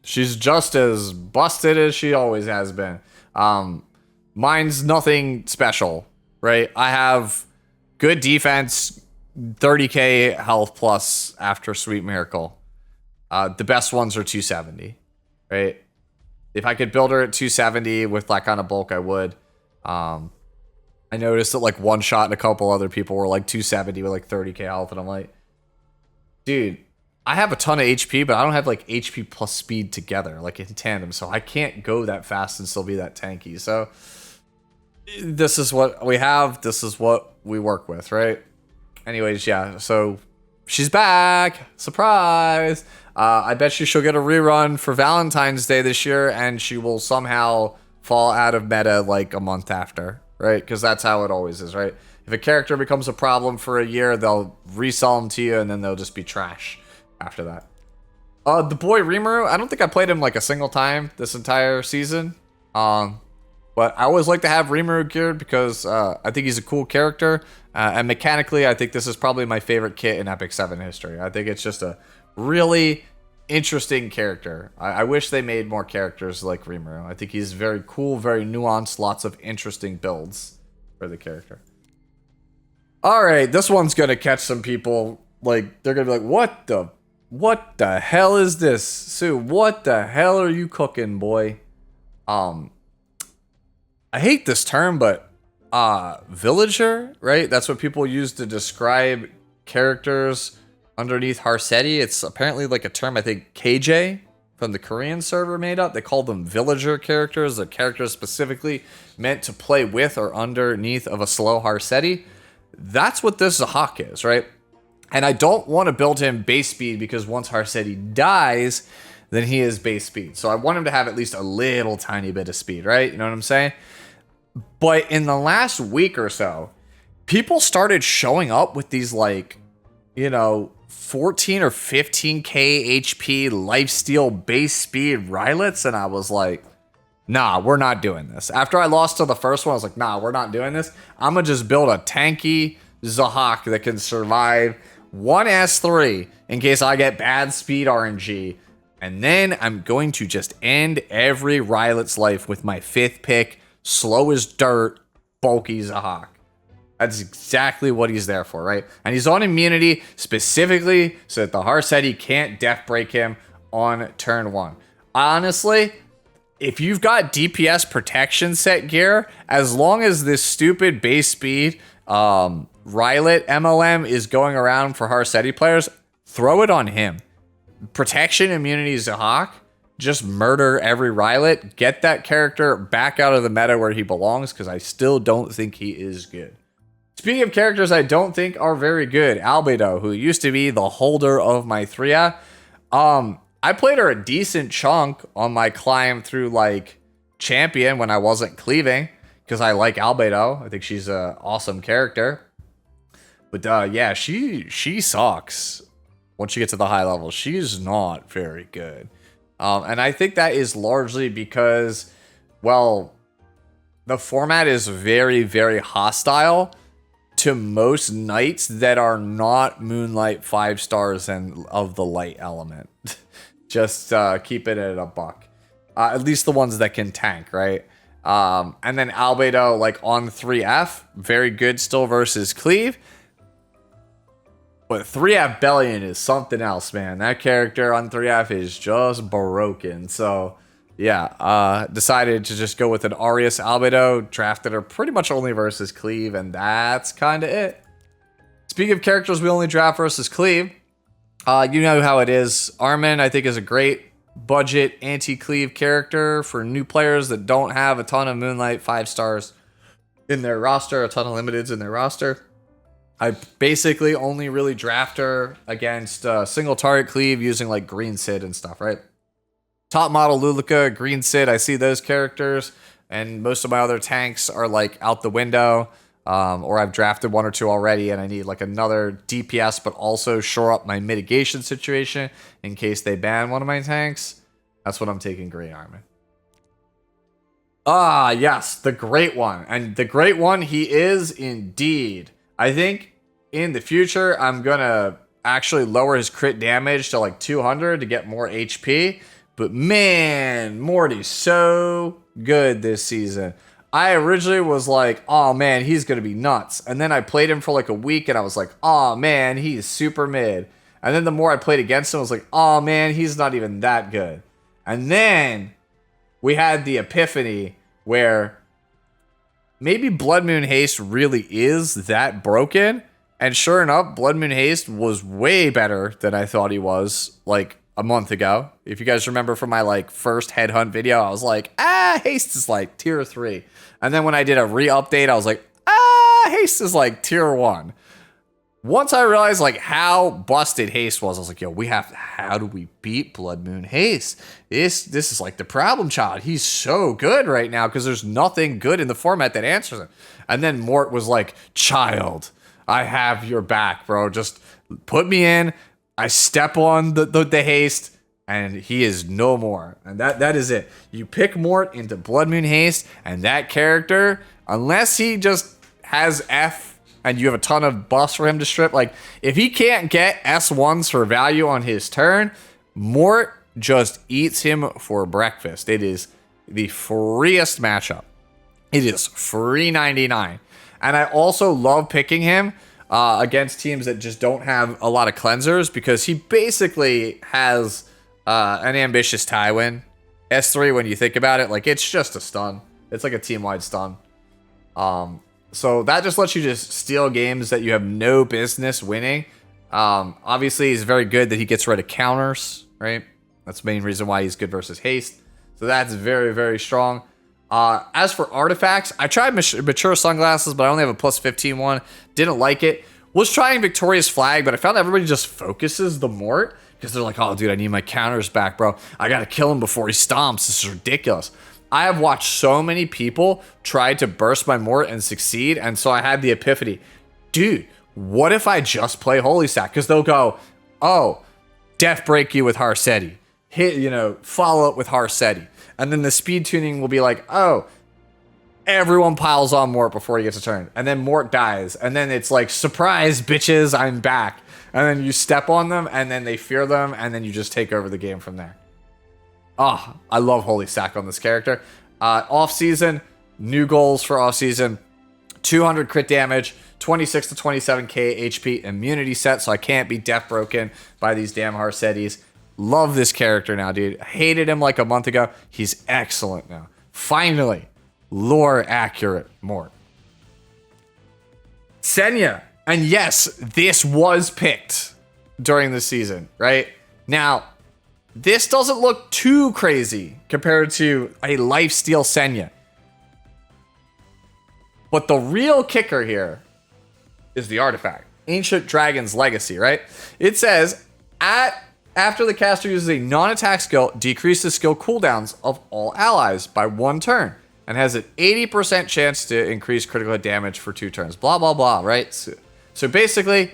She's just as busted as she always has been. Mine's nothing special, right? I have good defense, 30k health plus after Sweet Miracle. The best ones are 270, right? If I could build her at 270 with that kind of bulk, I would. I noticed that like one shot and a couple other people were like 270 with like 30k health, and I'm like, dude, I have a ton of HP, but I don't have like HP plus speed together, like in tandem, so I can't go that fast and still be that tanky. So this is what we have. This is what we work with, right? Anyways, yeah, so she's back. Surprise! I bet you she'll get a rerun for Valentine's Day this year, and she will somehow fall out of meta like a month after. Right? Because that's how it always is, right? If a character becomes a problem for a year, they'll resell them to you, and then they'll just be trash after that. The boy Rimuru, I don't think I played him like a single time this entire season. But I always like to have Rimuru geared because I think he's a cool character. And mechanically, I think this is probably my favorite kit in Epic 7 history. I think it's just a really interesting character. I wish they made more characters like Rimuru. I think he's very cool, very nuanced, lots of interesting builds for the character. All right, this one's gonna catch some people. Like, they're gonna be like, what the hell is this? Sue, what the hell are you cooking, boy? I hate this term, but villager, right? That's what people use to describe characters underneath Harseti. It's apparently like a term I think KJ from the Korean server made up. They call them villager characters. They're characters specifically meant to play with or underneath of a slow Harseti. That's what this Zahak is, right? And I don't want to build him base speed because once Harseti dies, then he is base speed. So I want him to have at least a little tiny bit of speed, right? You know what I'm saying? But in the last week or so, people started showing up with these like, you know, 14 or 15k HP lifesteal base speed Rylets, and I was like, nah, we're not doing this. After I lost to the first one, I was like, nah, we're not doing this. I'm gonna just build a tanky Zahak that can survive 1S3 in case I get bad speed RNG, and then I'm going to just end every Rylet's life with my 5th pick, slow as dirt, bulky Zahak. That's exactly what he's there for, right? And he's on immunity specifically so that the Harseti can't death break him on turn 1. Honestly, if you've got DPS protection set gear, as long as this stupid base speed Rylet MLM is going around for Harseti players, throw it on him. Protection immunity Zahak, just murder every Rylet, get that character back out of the meta where he belongs, because I still don't think he is good. Speaking of characters I don't think are very good, Albedo, who used to be the holder of my 3A. I played her a decent chunk on my climb through like champion when I wasn't cleaving, because I like Albedo. I think she's an awesome character. But yeah, she sucks once you get to the high level. She's not very good. And I think that is largely because, well, the format is very, very hostile to most knights that are not Moonlight 5 stars and of the light element. Just keep it at a buck. At least the ones that can tank, right? And then Albedo, like on 3F, very good still versus cleave. But 3F Bellion is something else, man. That character on 3F is just broken. So, yeah, decided to just go with an Arius Albedo. Drafted her pretty much only versus cleave, and that's kind of it. Speaking of characters we only draft versus Cleave, you know how it is. Armin, I think, is a great budget anti-Cleave character for new players that don't have a ton of Moonlight 5 stars in their roster, a ton of limiteds in their roster. I basically only really draft her against single target Cleave using like Green Sid and stuff, right? Top model Luluka, Green Sid, I see those characters, and most of my other tanks are like out the window, or I've drafted one or two already, and I need like another DPS, but also shore up my mitigation situation in case they ban one of my tanks. That's what I'm taking Green Armin. Ah, yes, the Great One. And the Great One, he is indeed. I think in the future, I'm going to actually lower his crit damage to like 200 to get more HP. But man, Morty's so good this season. I originally was like, oh man, he's going to be nuts. And then I played him for like a week and I was like, oh man, he's super mid. And then the more I played against him, I was like, oh man, he's not even that good. And then we had the epiphany where maybe Blood Moon Haste really is that broken. And sure enough, Blood Moon Haste was way better than I thought he was like a month ago. If you guys remember from my like first headhunt video, I was like, Haste is like tier 3. And then when I did a re-update, I was like, Haste is like tier 1. Once I realized like how busted Haste was, I was like, yo, how do we beat Blood Moon Haste? This is like the problem child. He's so good right now because there's nothing good in the format that answers him. And then Mort was like, child, I have your back, bro. Just put me in. I step on the Haste, and he is no more. And that is it. You pick Mort into Blood Moon Haste, and that character, unless he just has F and you have a ton of buffs for him to strip, like if he can't get S1s for value on his turn, Mort just eats him for breakfast. It is the freest matchup. It is free 99. And I also love picking him against teams that just don't have a lot of cleansers, because he basically has an ambitious Tywin. S3, when you think about it, like it's just a stun. It's like a team-wide stun. So that just lets you just steal games that you have no business winning. Obviously, he's very good that he gets rid of counters, right? That's the main reason why he's good versus Haste. So that's very, very strong. As for artifacts, I tried Mature Sunglasses, but I only have a plus 15 one. Didn't like it. Was trying Victorious Flag, but I found everybody just focuses the Mort, because they're like, oh, dude, I need my counters back, bro. I got to kill him before he stomps. This is ridiculous. I have watched so many people try to burst my Mort and succeed, and so I had the epiphany. Dude, what if I just play Holy Stack? Because they'll go, oh, Death Break you with Harsetti. Follow up with Harsetti. And then the speed tuning will be like, oh, everyone piles on Mort before he gets a turn. And then Mort dies. And then it's like, surprise, bitches, I'm back. And then you step on them, and then they fear them, and then you just take over the game from there. Oh, I love Holy Stack on this character. Off-season, new goals for off-season. 200 crit damage, 26 to 27k HP immunity set, so I can't be death broken by these damn Harsettis. Love this character now, dude. Hated him like a month ago. He's excellent now. Finally, lore-accurate Mort. Senya. And yes, this was picked during the season, right? Now, this doesn't look too crazy compared to a lifesteal Senya. But the real kicker here is the artifact. Ancient Dragon's Legacy, right? It says, after the caster uses a non-attack skill, decreases skill cooldowns of all allies by 1 turn. And has an 80% chance to increase critical hit damage for 2 turns. Blah, blah, blah, right? So basically,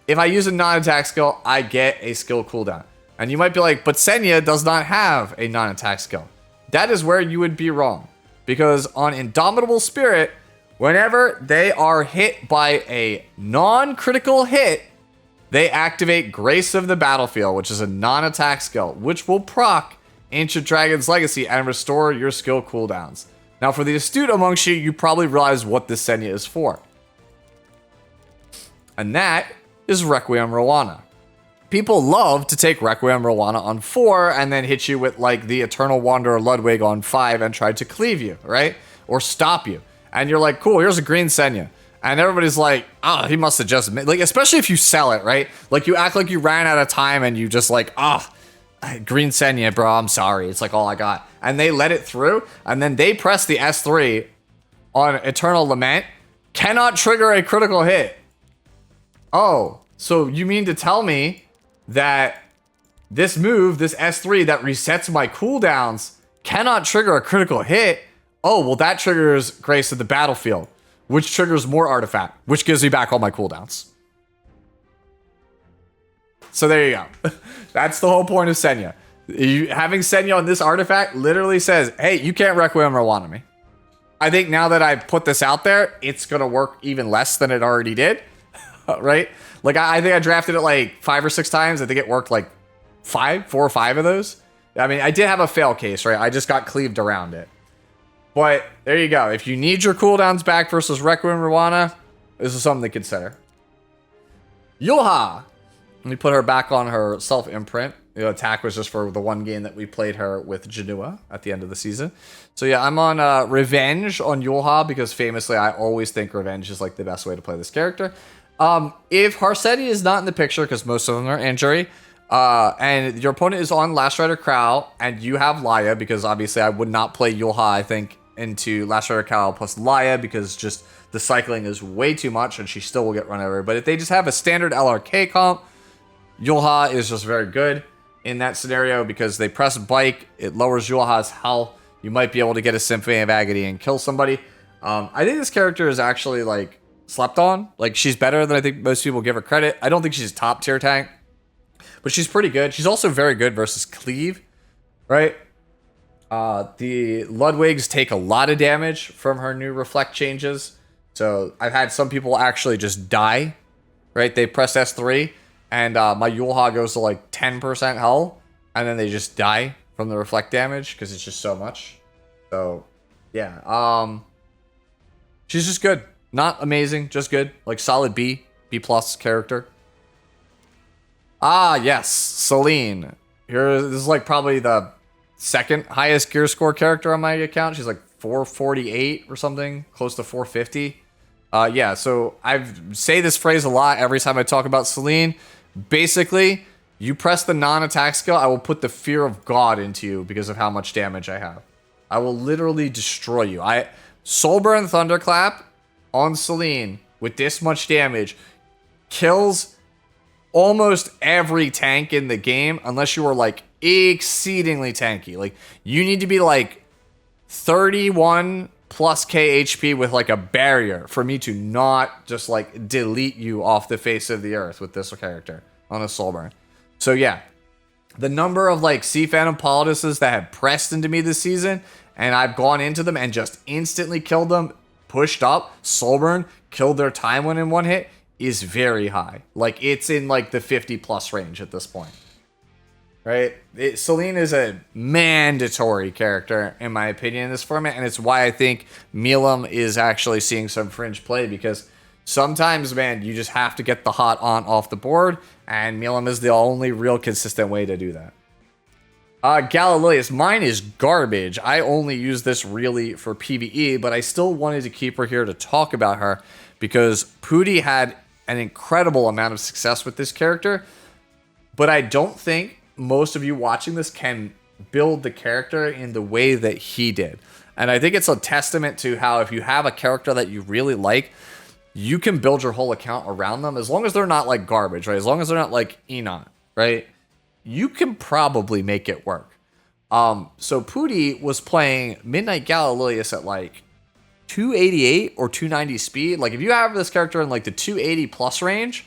if I use a non-attack skill, I get a skill cooldown. And you might be like, but Senya does not have a non-attack skill. That is where you would be wrong. Because on Indomitable Spirit, whenever they are hit by a non-critical hit, they activate Grace of the Battlefield, which is a non-attack skill, which will proc Ancient Dragon's Legacy and restore your skill cooldowns. Now, for the astute amongst you, you probably realize what this Senya is for. And that is Requiem Roana. People love to take Requiem Roana on 4 and then hit you with like the Eternal Wanderer Ludwig on 5 and try to cleave you, right? Or stop you. And you're like, cool, here's a green Senya. And everybody's like, oh, he must have just, like, especially if you sell it, right? Like, you act like you ran out of time and you just like, oh, Green Senya, bro, I'm sorry. It's like all I got. And they let it through. And then they press the S3 on Eternal Lament. Cannot trigger a critical hit. Oh, so you mean to tell me that this move, this S3 that resets my cooldowns, cannot trigger a critical hit? Oh, well, that triggers Grace of the Battlefield, which triggers more artifact, which gives me back all my cooldowns. So there you go. That's the whole point of Senya. Having Senya on this artifact literally says, hey, you can't Requiem Roana me. I think now that I've put this out there, it's going to work even less than it already did. Right? Like, I think I drafted it like 5 or 6 times. I think it worked like 4 or 5 of those. I mean, I did have a fail case, right? I just got cleaved around it. But there you go. If you need your cooldowns back versus Requiem Roana, this is something to consider. Yulha. Let me put her back on her self-imprint. The attack was just for the one game that we played her with Jenua at the end of the season. So yeah, I'm on Revenge on Yulha because famously I always think Revenge is like the best way to play this character. If Harsetti is not in the picture, because most of them are injury, and your opponent is on Last Rider Crow, and you have Laia, because obviously I would not play Yulha, I think, into Last Rider Crow plus Laia, because just the cycling is way too much, and she still will get run over. But if they just have a standard LRK comp, Yulha is just very good in that scenario, because they press Bike, it lowers Yulha's health, you might be able to get a Symphony of Agony and kill somebody. I think this character is actually, like, slept on. Like, she's better than I think most people give her credit. I don't think she's a top tier tank, but she's pretty good. She's also very good versus Cleave, right? The Ludwigs take a lot of damage from her new reflect changes. So I've had some people actually just die, right? They press S3 and my Yulha goes to like 10% health and then they just die from the reflect damage because it's just so much. So yeah, she's just good. Not amazing, just good. Like solid B plus character. Ah, yes, Celine. Here, this is like probably the second highest gear score character on my account. She's like 448 or something, close to 450. Yeah, so I say this phrase a lot every time I talk about Celine. Basically, you press the non-attack skill, I will put the fear of God into you because of how much damage I have. I will literally destroy you. Soulburn Thunderclap on Celine with this much damage kills almost every tank in the game unless you are like exceedingly tanky. Like you need to be like 31 plus K HP with like a barrier for me to not just like delete you off the face of the earth with this character on a Soulburn. So yeah, the number of like Sea Phantom Politises that have pressed into me this season and I've gone into them and just instantly killed them, pushed up, Soulburn, killed their time when in one hit, is very high. Like it's in like the 50 plus range at this point. Right? Celine is a mandatory character in my opinion in this format, and it's why I think Milim is actually seeing some fringe play, because sometimes, man, you just have to get the hot on off the board, and Milim is the only real consistent way to do that. Galileu's, mine is garbage. I only use this really for PvE, but I still wanted to keep her here to talk about her because Pooty had an incredible amount of success with this character, but I don't think most of you watching this can build the character in the way that he did. And I think it's a testament to how if you have a character that you really like, you can build your whole account around them as long as they're not like garbage, right? As long as they're not like Enon, right? You can probably make it work. So Pooty was playing Midnight Galileu's at like 288 or 290 speed. Like if you have this character in like the 280 plus range,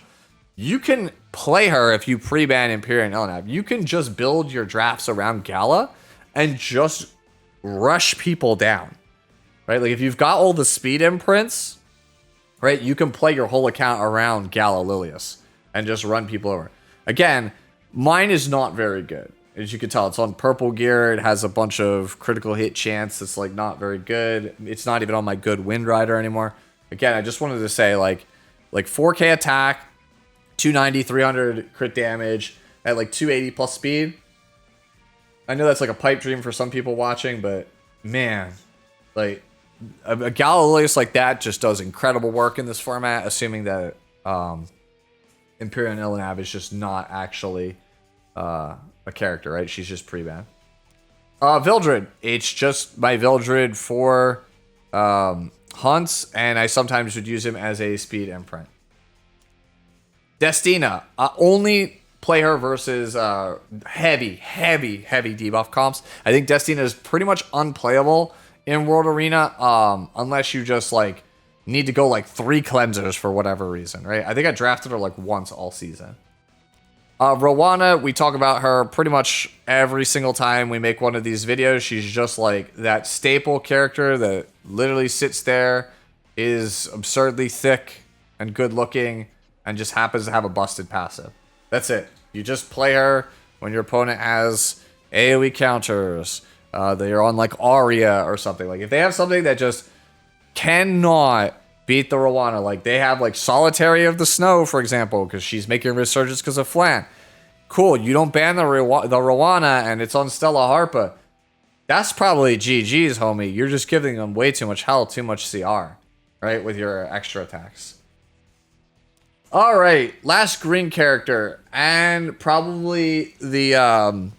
you can play her if you pre-ban Imperial and Elena. You can just build your drafts around Gala and just rush people down, right? Like if you've got all the speed imprints, right, you can play your whole account around Galileu's and just run people over. Again, mine is not very good. As you can tell, it's on purple gear. It has a bunch of critical hit chance. It's like not very good. It's not even on my good Wind Rider anymore. Again, I just wanted to say like 4K attack, 290, 300 crit damage at like 280 plus speed. I know that's like a pipe dream for some people watching, but man, like a Lilias like that just does incredible work in this format, assuming that Imperial Illinav is just not actually a character, right? She's just pre-ban. Vildred. It's just my Vildred for hunts, and I sometimes would use him as a speed imprint. Destina. Only play her versus heavy debuff comps. I think Destina is pretty much unplayable in World Arena unless you just like need to go like 3 cleansers for whatever reason, right? I think I drafted her like once all season. Roana, we talk about her pretty much every single time we make one of these videos. She's just like that staple character that literally sits there, is absurdly thick and good looking, and just happens to have a busted passive. That's it. You just play her when your opponent has AoE counters. They're on like Aria or something. Like if they have something that just cannot beat the Roana, like they have like Solitary of the Snow, for example, because she's making resurgence because of Flan. Cool, you don't ban the Roana and it's on Stella Harpa. That's probably GG's, homie. You're just giving them way too much health, too much CR, right, with your extra attacks. All right, last green character, and probably the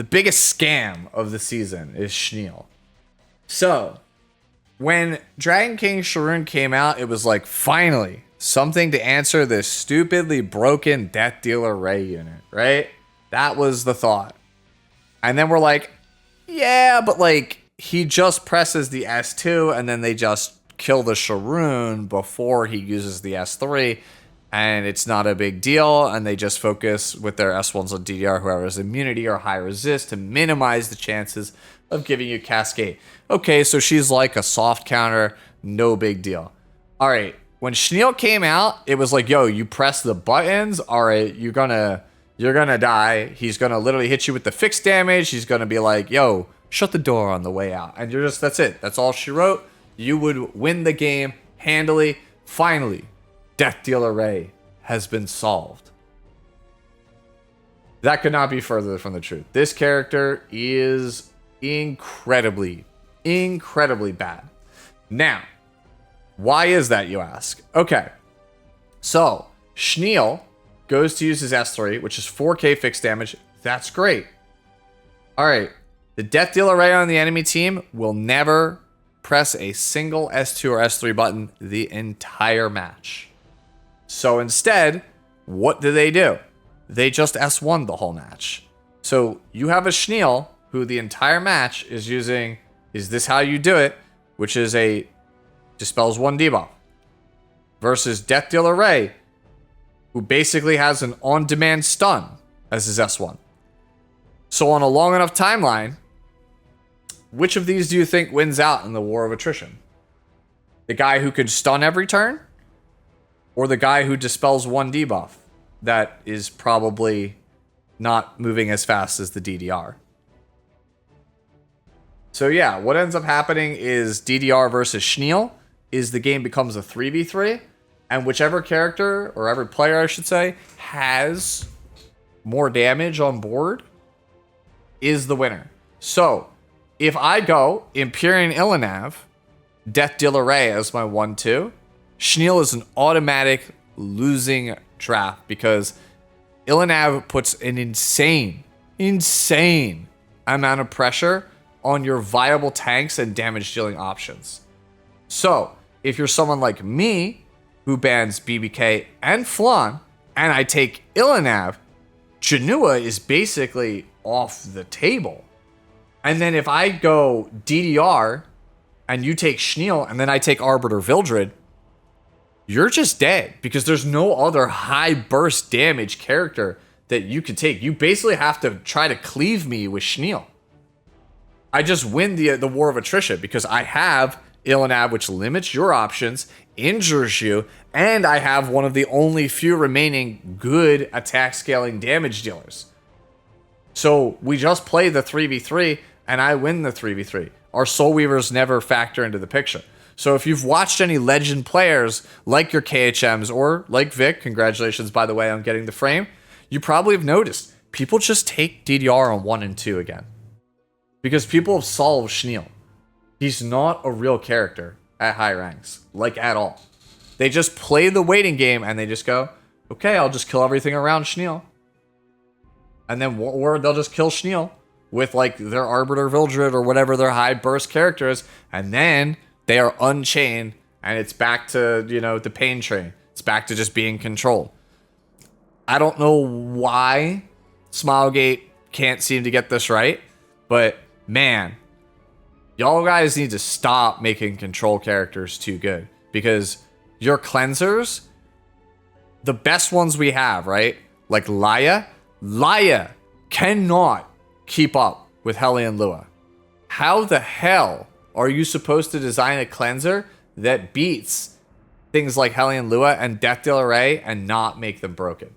biggest scam of the season is Schneel. So, when Dragon King Sharoon came out, it was like, finally, something to answer this stupidly broken Death Dealer Ray unit, right? That was the thought. And then we're like, yeah, but like, he just presses the S2, and then they just kill the Sharoon before he uses the S3, and it's not a big deal, and they just focus with their S1s on DDR, whoever has immunity or high resist, to minimize the chances of giving you Cascade. Okay, so she's like a soft counter, no big deal. All right, when Schneel came out, it was like, yo, you press the buttons, all right, you're gonna die. He's gonna literally hit you with the fixed damage. He's gonna be like, yo, shut the door on the way out. And you're just, that's it. That's all she wrote. You would win the game handily. Finally, Death Dealer Ray has been solved. That could not be further from the truth. This character is incredibly bad. Now, why is that, you ask? Okay, so Schneel goes to use his S3, which is 4k fixed damage. That's great. All right, the Death Dealer Ray on the enemy team will never press a single S2 or S3 button the entire match. So instead, what do? They just S1 the whole match. So you have a Schneel who the entire match is using, is this how you do it, which is a dispels 1 debuff, versus Death Dealer Ray, who basically has an on-demand stun as his S1. So on a long enough timeline, which of these do you think wins out in the war of attrition? The guy who could stun every turn? Or the guy who dispels 1 debuff that is probably not moving as fast as the DDR? So yeah, what ends up happening is DDR versus Schneel is the game becomes a 3v3, and whichever character, or every player I should say, has more damage on board is the winner. So if I go Imperial Illinav, Death Dealer Ray as my 1-2, Schneel is an automatic losing draft because Illinav puts an insane amount of pressure on your viable tanks and damage dealing options. So if you're someone like me who bans BBK and Flan, and I take Illinav, Jenua is basically off the table. And then if I go DDR and you take Schneel and then I take Arbiter Vildred, you're just dead because there's no other high burst damage character that you could take. You basically have to try to cleave me with Schneel. I just win the war of attrition because I have Illinav, which limits your options, injures you, and I have one of the only few remaining good attack scaling damage dealers. So we just play the 3v3 and I win the 3v3. Our Soul Weavers never factor into the picture. So if you've watched any legend players like your KHMs or like Vic, congratulations by the way on getting the frame, you probably have noticed people just take DDR on 1 and 2 again. Because people have solved Schneel. He's not a real character at high ranks, like at all. They just play the waiting game and they just go, okay, I'll just kill everything around Schneel. And then, or they'll just kill Schneel with like their Arbiter Vildred or whatever their high burst character is. And then they are unchained and it's back to, you know, the pain train. It's back to just being controlled. I don't know why Smilegate can't seem to get this right, but man, y'all guys need to stop making control characters too good, because your cleansers, the best ones we have, right? Like Laia cannot keep up with Hellion Lua. How the hell are you supposed to design a cleanser that beats things like Hellion Lua and Death Dealer Ray and not make them broken?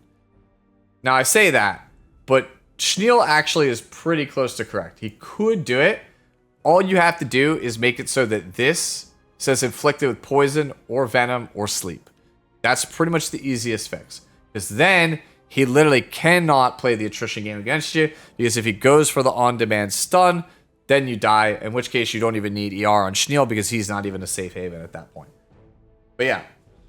Now I say that, but Schneel actually is pretty close to correct. He could do it. All you have to do is make it so that this says inflicted with poison or venom or sleep. That's pretty much the easiest fix. Because then he literally cannot play the attrition game against you, because if he goes for the on-demand stun, then you die, in which case you don't even need ER on Schneel because he's not even a safe haven at that point. But yeah,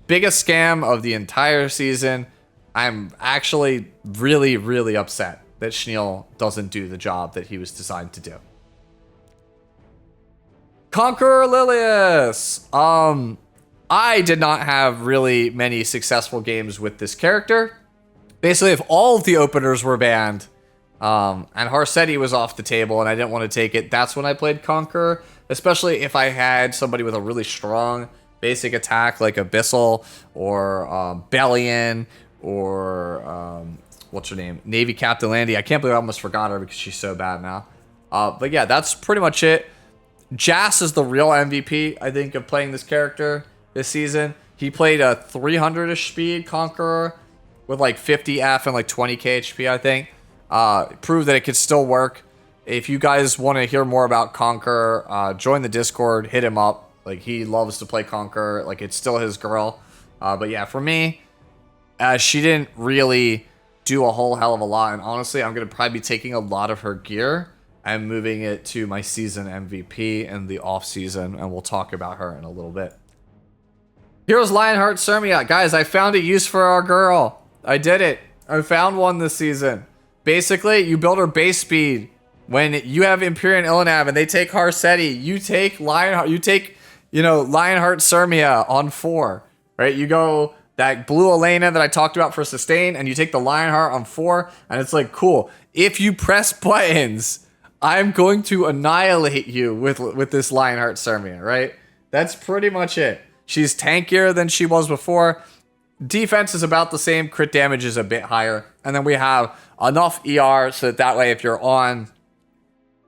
biggest scam of the entire season. I'm actually really, really upset that Schneel doesn't do the job that he was designed to do. Conqueror Lilias. I did not have really many successful games with this character. Basically, if all of the openers were banned, and Harsetti was off the table and I didn't want to take it, that's when I played Conqueror. Especially if I had somebody with a really strong basic attack like Abyssal or Bellion or what's her name? Navy Captain Landy. I can't believe I almost forgot her because she's so bad now. But yeah, that's pretty much it. Jas is the real MVP, I think, of playing this character this season. He played a 300-ish speed Conqueror with like 50 F and like 20k HP, I think. Proved that it could still work. If you guys want to hear more about Conqueror, join the Discord, hit him up. Like, he loves to play Conqueror. Like, it's still his girl. But yeah, for me, she didn't really do a whole hell of a lot. And honestly, I'm going to probably be taking a lot of her gear and moving it to my season MVP in the off season, and we'll talk about her in a little bit. Here's Lionheart Cermia. Guys, I found a use for our girl. I did it. I found one this season. Basically, you build her base speed. When you have Imperial Illinav and they take Harsetti, you take Lionheart, Lionheart Cermia on 4. Right? You go that blue Elena that I talked about for sustain, and you take the Lionheart on 4, and it's like, cool. If you press buttons, I'm going to annihilate you with this Lionheart Cermia, right? That's pretty much it. She's tankier than she was before. Defense is about the same. Crit damage is a bit higher. And then we have enough ER so that way if you're on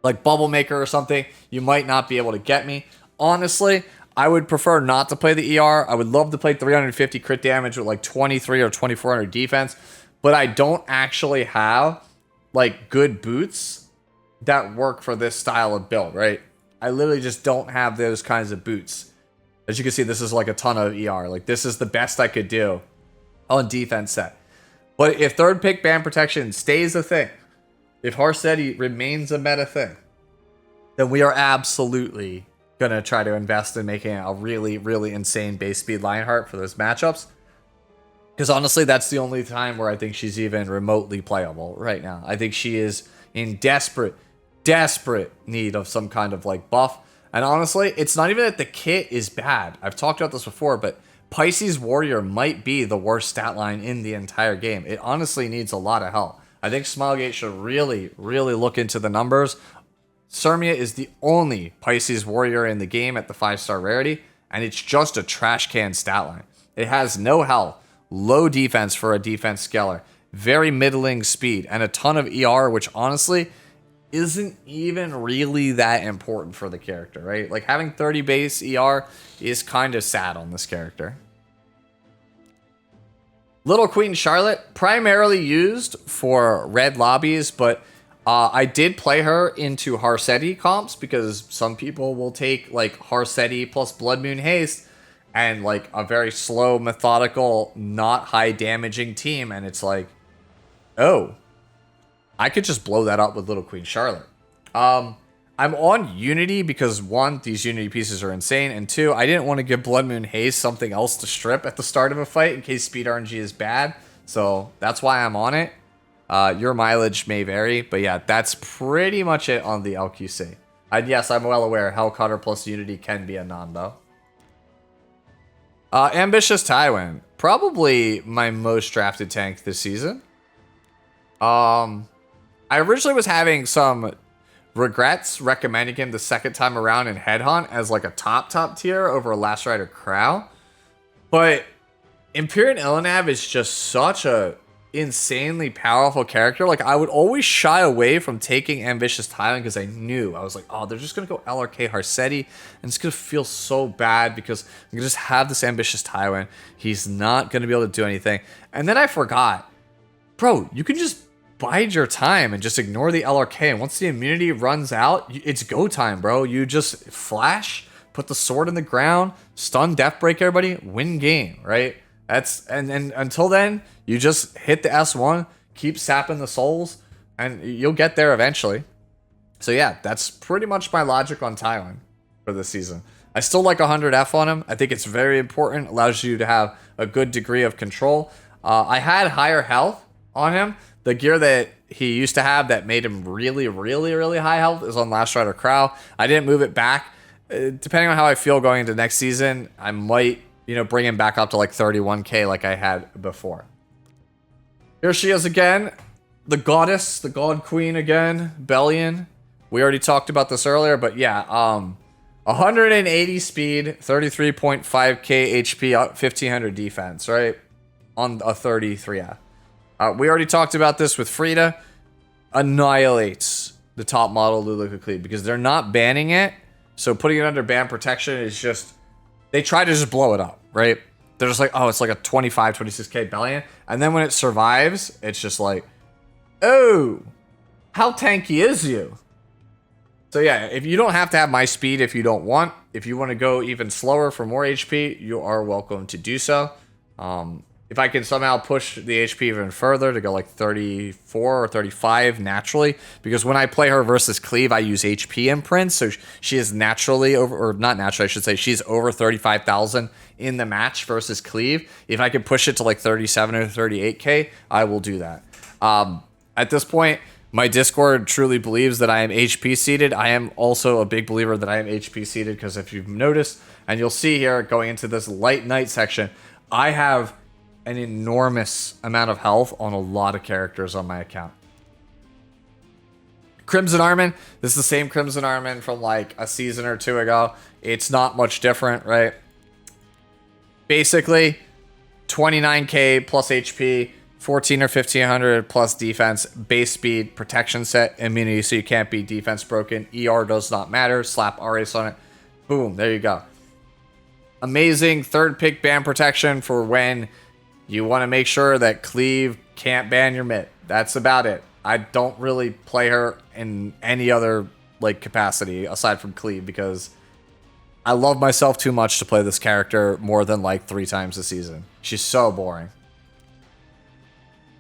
like Bubble Maker or something, you might not be able to get me. Honestly, I would prefer not to play the ER. I would love to play 350 crit damage with like 23 or 2400 defense. But I don't actually have like good boots that work for this style of build, right? I literally just don't have those kinds of boots. As you can see, this is like a ton of ER. Like, this is the best I could do on defense set. But if third pick band protection stays a thing, if Harsetti remains a meta thing, then we are absolutely going to try to invest in making a really, really insane base speed Lionheart for those matchups. Because honestly, that's the only time where I think she's even remotely playable right now. I think she is in desperate need of some kind of like buff. And honestly, it's not even that the kit is bad. I've talked about this before, but Pisces Warrior might be the worst stat line in the entire game. It honestly needs a lot of help. I think Smilegate should really, really look into the numbers. Cermia is the only Pisces Warrior in the game at the 5-star rarity, and it's just a trash can stat line. It has no health, low defense for a defense scaler, very middling speed, and a ton of ER, which honestly isn't even really that important for the character, right? Like, having 30 base ER is kind of sad on this character. Little Queen Charlotte, primarily used for red lobbies, but I did play her into Harsetti comps because some people will take like Harsetti plus Blood Moon Haste and like a very slow, methodical, not high damaging team, and it's like, oh, I could just blow that up with Little Queen Charlotte. I'm on Unity because, one, these Unity pieces are insane, and two, I didn't want to give Blood Moon Haze something else to strip at the start of a fight in case speed RNG is bad. So that's why I'm on it. Your mileage may vary, but yeah, that's pretty much it on the LQC. And yes, I'm well aware Hellcutter plus Unity can be a non, though. Ambitious Tywin. Probably my most drafted tank this season. I originally was having some regrets recommending him the second time around in Headhunt as like a top tier over Last Rider Crow. But Empyrean Illinev is just such a insanely powerful character. Like, I would always shy away from taking Ambitious Tywin because I was like, oh, they're just going to go LRK Harsetti, and it's going to feel so bad because I'm going to just have this Ambitious Tywin. He's not going to be able to do anything. And then I forgot, bro, you can just bide your time and just ignore the LRK. And once the immunity runs out, it's go time, bro. You just flash, put the sword in the ground, stun, death break everybody, win game, right? That's and until then, you just hit the S1, keep sapping the souls, and you'll get there eventually. So yeah, that's pretty much my logic on Tywin for this season. I still like 100F on him. I think it's very important. Allows you to have a good degree of control. I had higher health on him. The gear that he used to have that made him really, really, really high health is on Last Rider Crow. I didn't move it back. Depending on how I feel going into next season, I might, bring him back up to like 31k like I had before. Here she is again. The goddess, the god queen again, Bellion. We already talked about this earlier, but yeah, 180 speed, 33.5k HP, 1500 defense, right? On a 33F. We already talked about this with Frida. Annihilates the top model Lulu Cleave because they're not banning it. So putting it under ban protection is just, they try to just blow it up, right? They're just like, oh, it's like a 25, 26k Bellion. And then when it survives, it's just like, oh, how tanky is you? So yeah, if you don't have to have my speed if you don't want. If you want to go even slower for more HP, you are welcome to do so. If I can somehow push the HP even further to go like 34 or 35 naturally, because when I play her versus Cleave, I use HP imprints, so she is naturally over, or not naturally, I should say, she's over 35,000 in the match versus Cleave. If I can push it to like 37 or 38k, I will do that. At this point, my Discord truly believes that I am HP seeded. I am also a big believer that I am HP seeded because if you've noticed, and you'll see here going into this light night section, I have an enormous amount of health on a lot of characters on my account. Crimson Armin, this is the same Crimson Armin from like a season or two ago. It's not much different, right? Basically, 29k plus HP, 14 or 1500 plus defense, base speed, protection set, immunity so you can't be defense broken. ER does not matter. Slap RAs on it. Boom, there you go. Amazing third pick ban protection for when you want to make sure that Cleave can't ban your mid. That's about it. I don't really play her in any other like capacity aside from Cleave because I love myself too much to play this character more than like 3 times a season. She's so boring.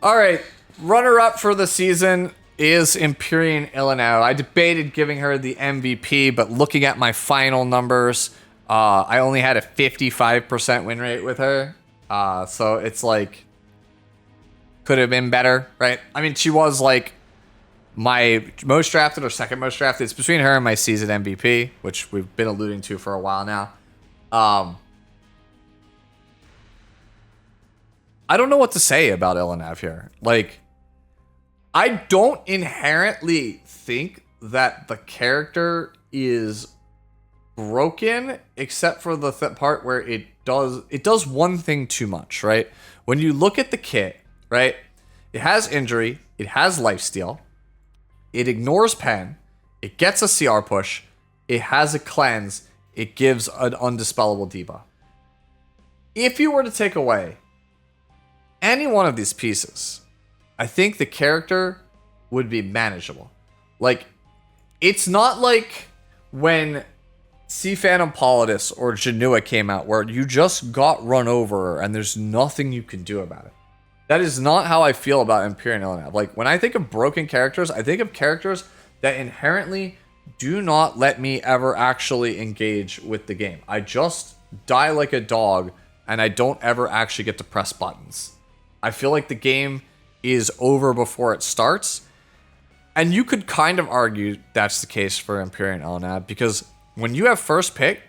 All right, runner-up for the season is Empyrean Illinev. I debated giving her the MVP, but looking at my final numbers, I only had a 55% win rate with her. So it's like, could have been better, right? I mean, she was like my most drafted or second most drafted. It's between her and my season MVP, which we've been alluding to for a while now. I don't know what to say about Illinev here. Like, I don't inherently think that the character is broken, except for the part where it does one thing too much, right? When you look at the kit, right, it has injury, it has lifesteal, it ignores pen, it gets a CR push, it has a cleanse, it gives an undispellable debuff. If you were to take away any one of these pieces, I think the character would be manageable. Like, it's not like when Phantom Politis or Jenua came out where you just got run over and there's nothing you can do about it. That is not how I feel about Empyrean Illinev. Like, when I think of broken characters, I think of characters that inherently do not let me ever actually engage with the game. I just die like a dog, and I don't ever actually get to press buttons. I feel like the game is over before it starts. And you could kind of argue that's the case for Empyrean Elena, because when you have first pick,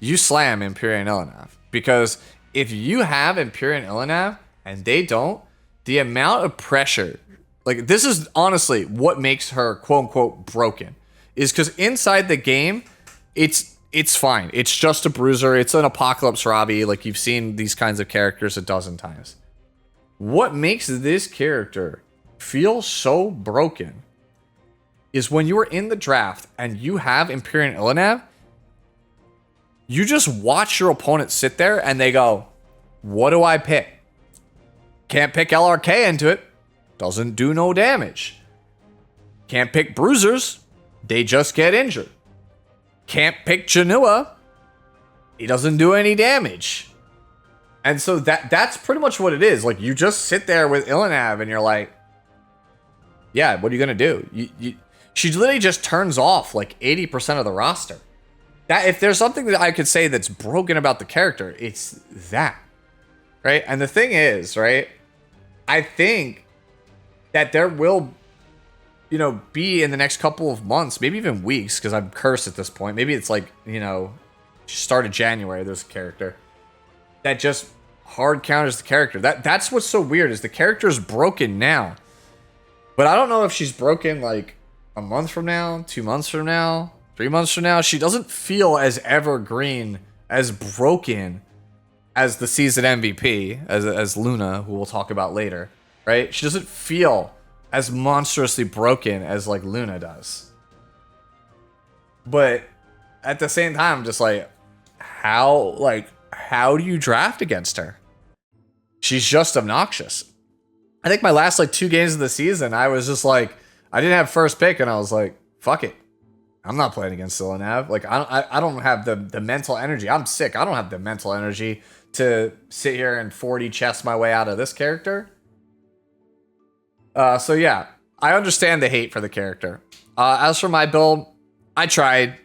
you slam Empyrean Elena. Because if you have Empyrean Elena and they don't, the amount of pressure, like this is honestly what makes her quote unquote broken, is because inside the game, it's fine. It's just a bruiser. It's an Apocalypse Robbie. Like you've seen these kinds of characters a dozen times. What makes this character feel so broken is when you are in the draft and you have Empyrean Elena, you just watch your opponent sit there and they go, what do I pick? Can't pick LRK into it. Doesn't do no damage. Can't pick bruisers. They just get injured. Can't pick Jenua. He doesn't do any damage. And so that's pretty much what it is. Like, you just sit there with Ilanav and you're like, yeah, what are you going to do? She literally just turns off like 80% of the roster. That if there's something that I could say that's broken about the character, it's that. Right? And the thing is, right, I think that there will, you know, be in the next couple of months, maybe even weeks, because I'm cursed at this point. Maybe it's like, you know, start of January, there's a character that just hard counters the character. That's what's so weird, is the character is broken now. But I don't know if she's broken like a month from now, 2 months from now, 3 months from now. She doesn't feel as evergreen, as broken as the season MVP, as Luna, who we'll talk about later, right? She doesn't feel as monstrously broken as like Luna does. But at the same time, I'm just like, how do you draft against her? She's just obnoxious. I think my last like 2 games of the season, I was just like, I didn't have first pick, and I was like, fuck it. I'm not playing against Ilanav. Like, I don't have the mental energy. I'm sick. I don't have the mental energy to sit here and 40 chess my way out of this character. So yeah, I understand the hate for the character. As for my build, I tried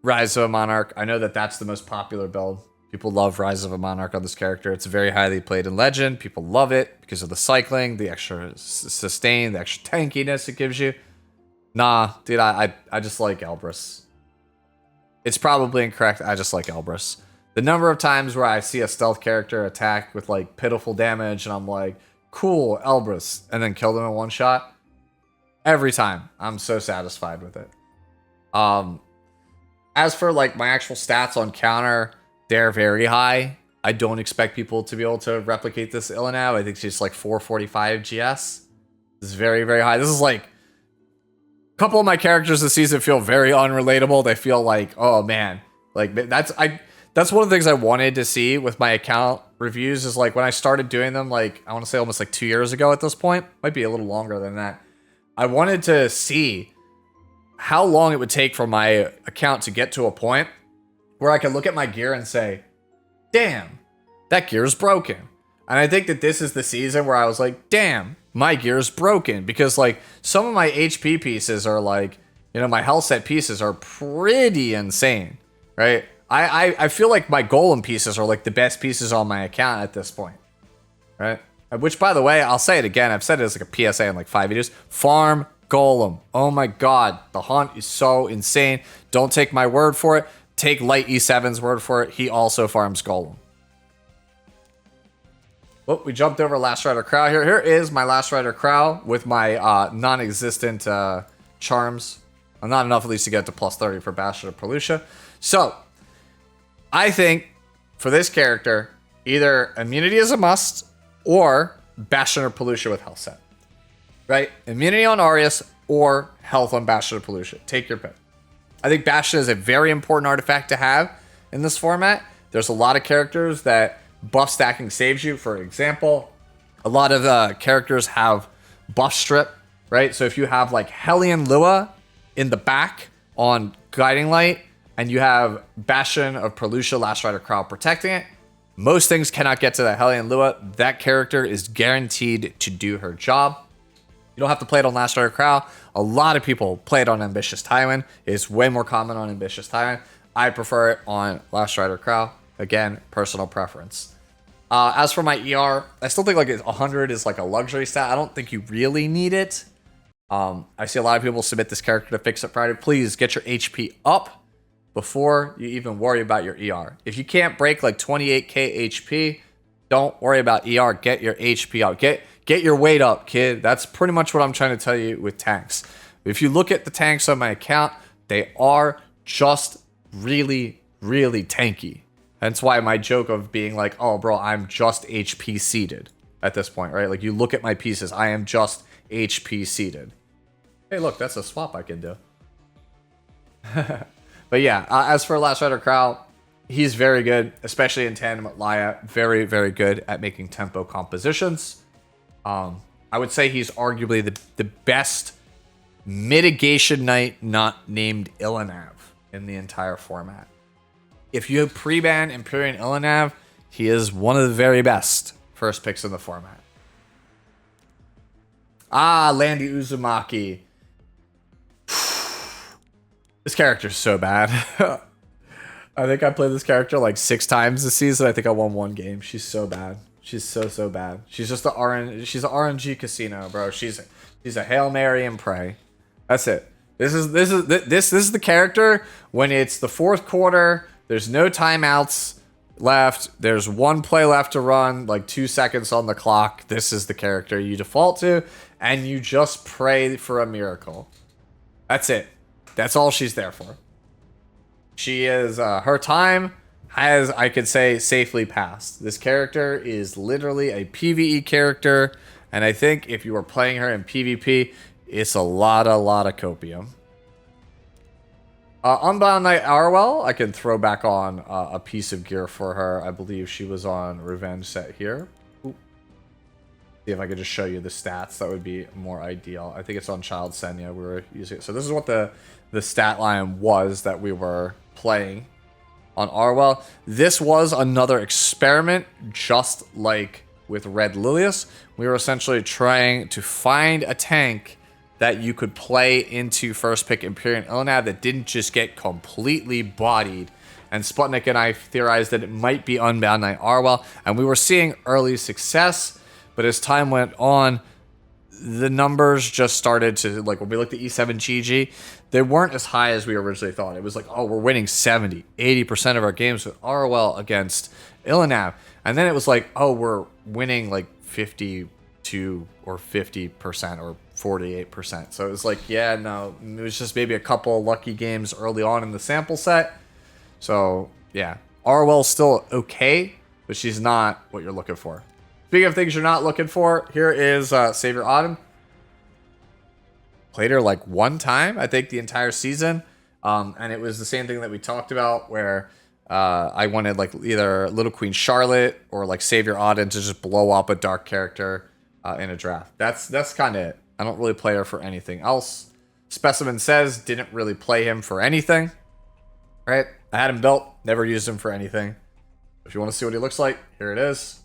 Rise of a Monarch. I know that that's the most popular build. People love Rise of a Monarch on this character. It's very highly played in Legend. People love it because of the cycling, the extra sustain, the extra tankiness it gives you. Nah, dude, I just like Elbris. It's probably incorrect. I just like Elbris. The number of times where I see a stealth character attack with like pitiful damage and I'm like, cool, Elbris, and then kill them in one shot. Every time. I'm so satisfied with it. As for like my actual stats on counter, they're very high. I don't expect people to be able to replicate this Ilanav. I think she's like 445 GS. This is very, very high. This is like a couple of my characters this season feel very unrelatable. They feel like, oh man, like that's one of the things I wanted to see with my account reviews, is like when I started doing them, like I want to say almost like 2 years ago at this point, might be a little longer than that. I wanted to see how long it would take for my account to get to a point where I could look at my gear and say, damn, that gear's broken. And I think that this is the season where I was like, damn, my gear's broken. Because like some of my HP pieces are like, you know, my health set pieces are pretty insane, right? I feel like my golem pieces are like the best pieces on my account at this point, right? Which, by the way, I'll say it again. I've said it as like a PSA in like 5 videos. Farm golem. Oh my god, the hunt is so insane. Don't take my word for it. Take Light E7's word for it. He also farms golem. Oh, we jumped over Last Rider Crow here. Here is my Last Rider Crow with my non-existent charms. Not enough at least to get to plus 30 for Bastion of Pelusia. So, I think for this character, either immunity is a must or Bastion of Pelusia with health set. Right? Immunity on Arius or health on Bastion of Pelusia. Take your pick. I think Bastion is a very important artifact to have in this format. There's a lot of characters that buff stacking saves you. For example, a lot of characters have buff strip, right? So if you have like Hellion Lua in the back on Guiding Light, and you have Bastion of Pelusia, Last Rider Crow protecting it, most things cannot get to that Hellion Lua. That character is guaranteed to do her job. You don't have to play it on Last Rider Crow. A lot of people play it on Ambitious Tywin. It's way more common on Ambitious Tywin. I prefer it on Last Rider Crow. Again, personal preference. As for my ER, I still think like 100 is like a luxury stat. I don't think you really need it. I see a lot of people submit this character to Fix It Friday. Please get your HP up before you even worry about your ER. If you can't break like 28k HP, don't worry about ER. Get your HP up. Get your weight up, kid. That's pretty much what I'm trying to tell you with tanks. If you look at the tanks on my account, they are just really, really tanky. That's why my joke of being like, oh, bro, I'm just HP seated at this point, right? Like, you look at my pieces, I am just HP seated. Hey, look, that's a swap I can do. But yeah, as for Last Rider Crow, he's very good, especially in tandem with Laia. Very, very good at making tempo compositions. I would say he's arguably the best mitigation knight not named Ilanav in the entire format. If you pre-ban Empyrean Ilanav, he is one of the very best first picks in the format. Landy Uzumaki. This character's so bad. I think I played this character like 6 times this season. I think I won 1 game. She's so bad. She's so bad. She's just she's an RNG casino, bro. She's a Hail Mary and pray. That's it. This is the character when it's the 4th quarter. There's no timeouts left. There's 1 play left to run, like 2 seconds on the clock. This is the character you default to, and you just pray for a miracle. That's it. That's all she's there for. She is, her time has, I could say, safely passed. This character is literally a PvE character, and I think if you were playing her in PvP, it's a lot of copium. Unbound Knight Arwell, I can throw back on a piece of gear for her. I believe she was on Revenge set here. Ooh. See if I could just show you the stats. That would be more ideal. I think it's on Child Senya we were using it. So this is what the stat line was that we were playing on Arwell. This was another experiment, just like with Red Lilias. We were essentially trying to find a tank that you could play into first pick Empyrean Ilanav that didn't just get completely bodied. And Sputnik and I theorized that it might be Unbound Knight Arwell, and we were seeing early success, but as time went on, the numbers just started to, like, when we looked at E7 GG, they weren't as high as we originally thought. It was like, oh, we're winning 70, 80% of our games with Arwell against Ilanav. And then it was like, oh, we're winning like 52 or 50% or 48%. So it was like, yeah, no, it was just maybe a couple lucky games early on in the sample set. So yeah, Arwell's still okay, but she's not what you're looking for. Speaking of things you're not looking for, here is Savior Autumn. Played her like 1 time, I think, the entire season. And it was the same thing that we talked about where I wanted like either Little Queen Charlotte or like Savior Autumn to just blow up a dark character in a draft. That's kind of it. I don't really play her for anything else. Specimen Sez, didn't really play him for anything. Right? I had him built, never used him for anything. If you want to see what he looks like, here it is.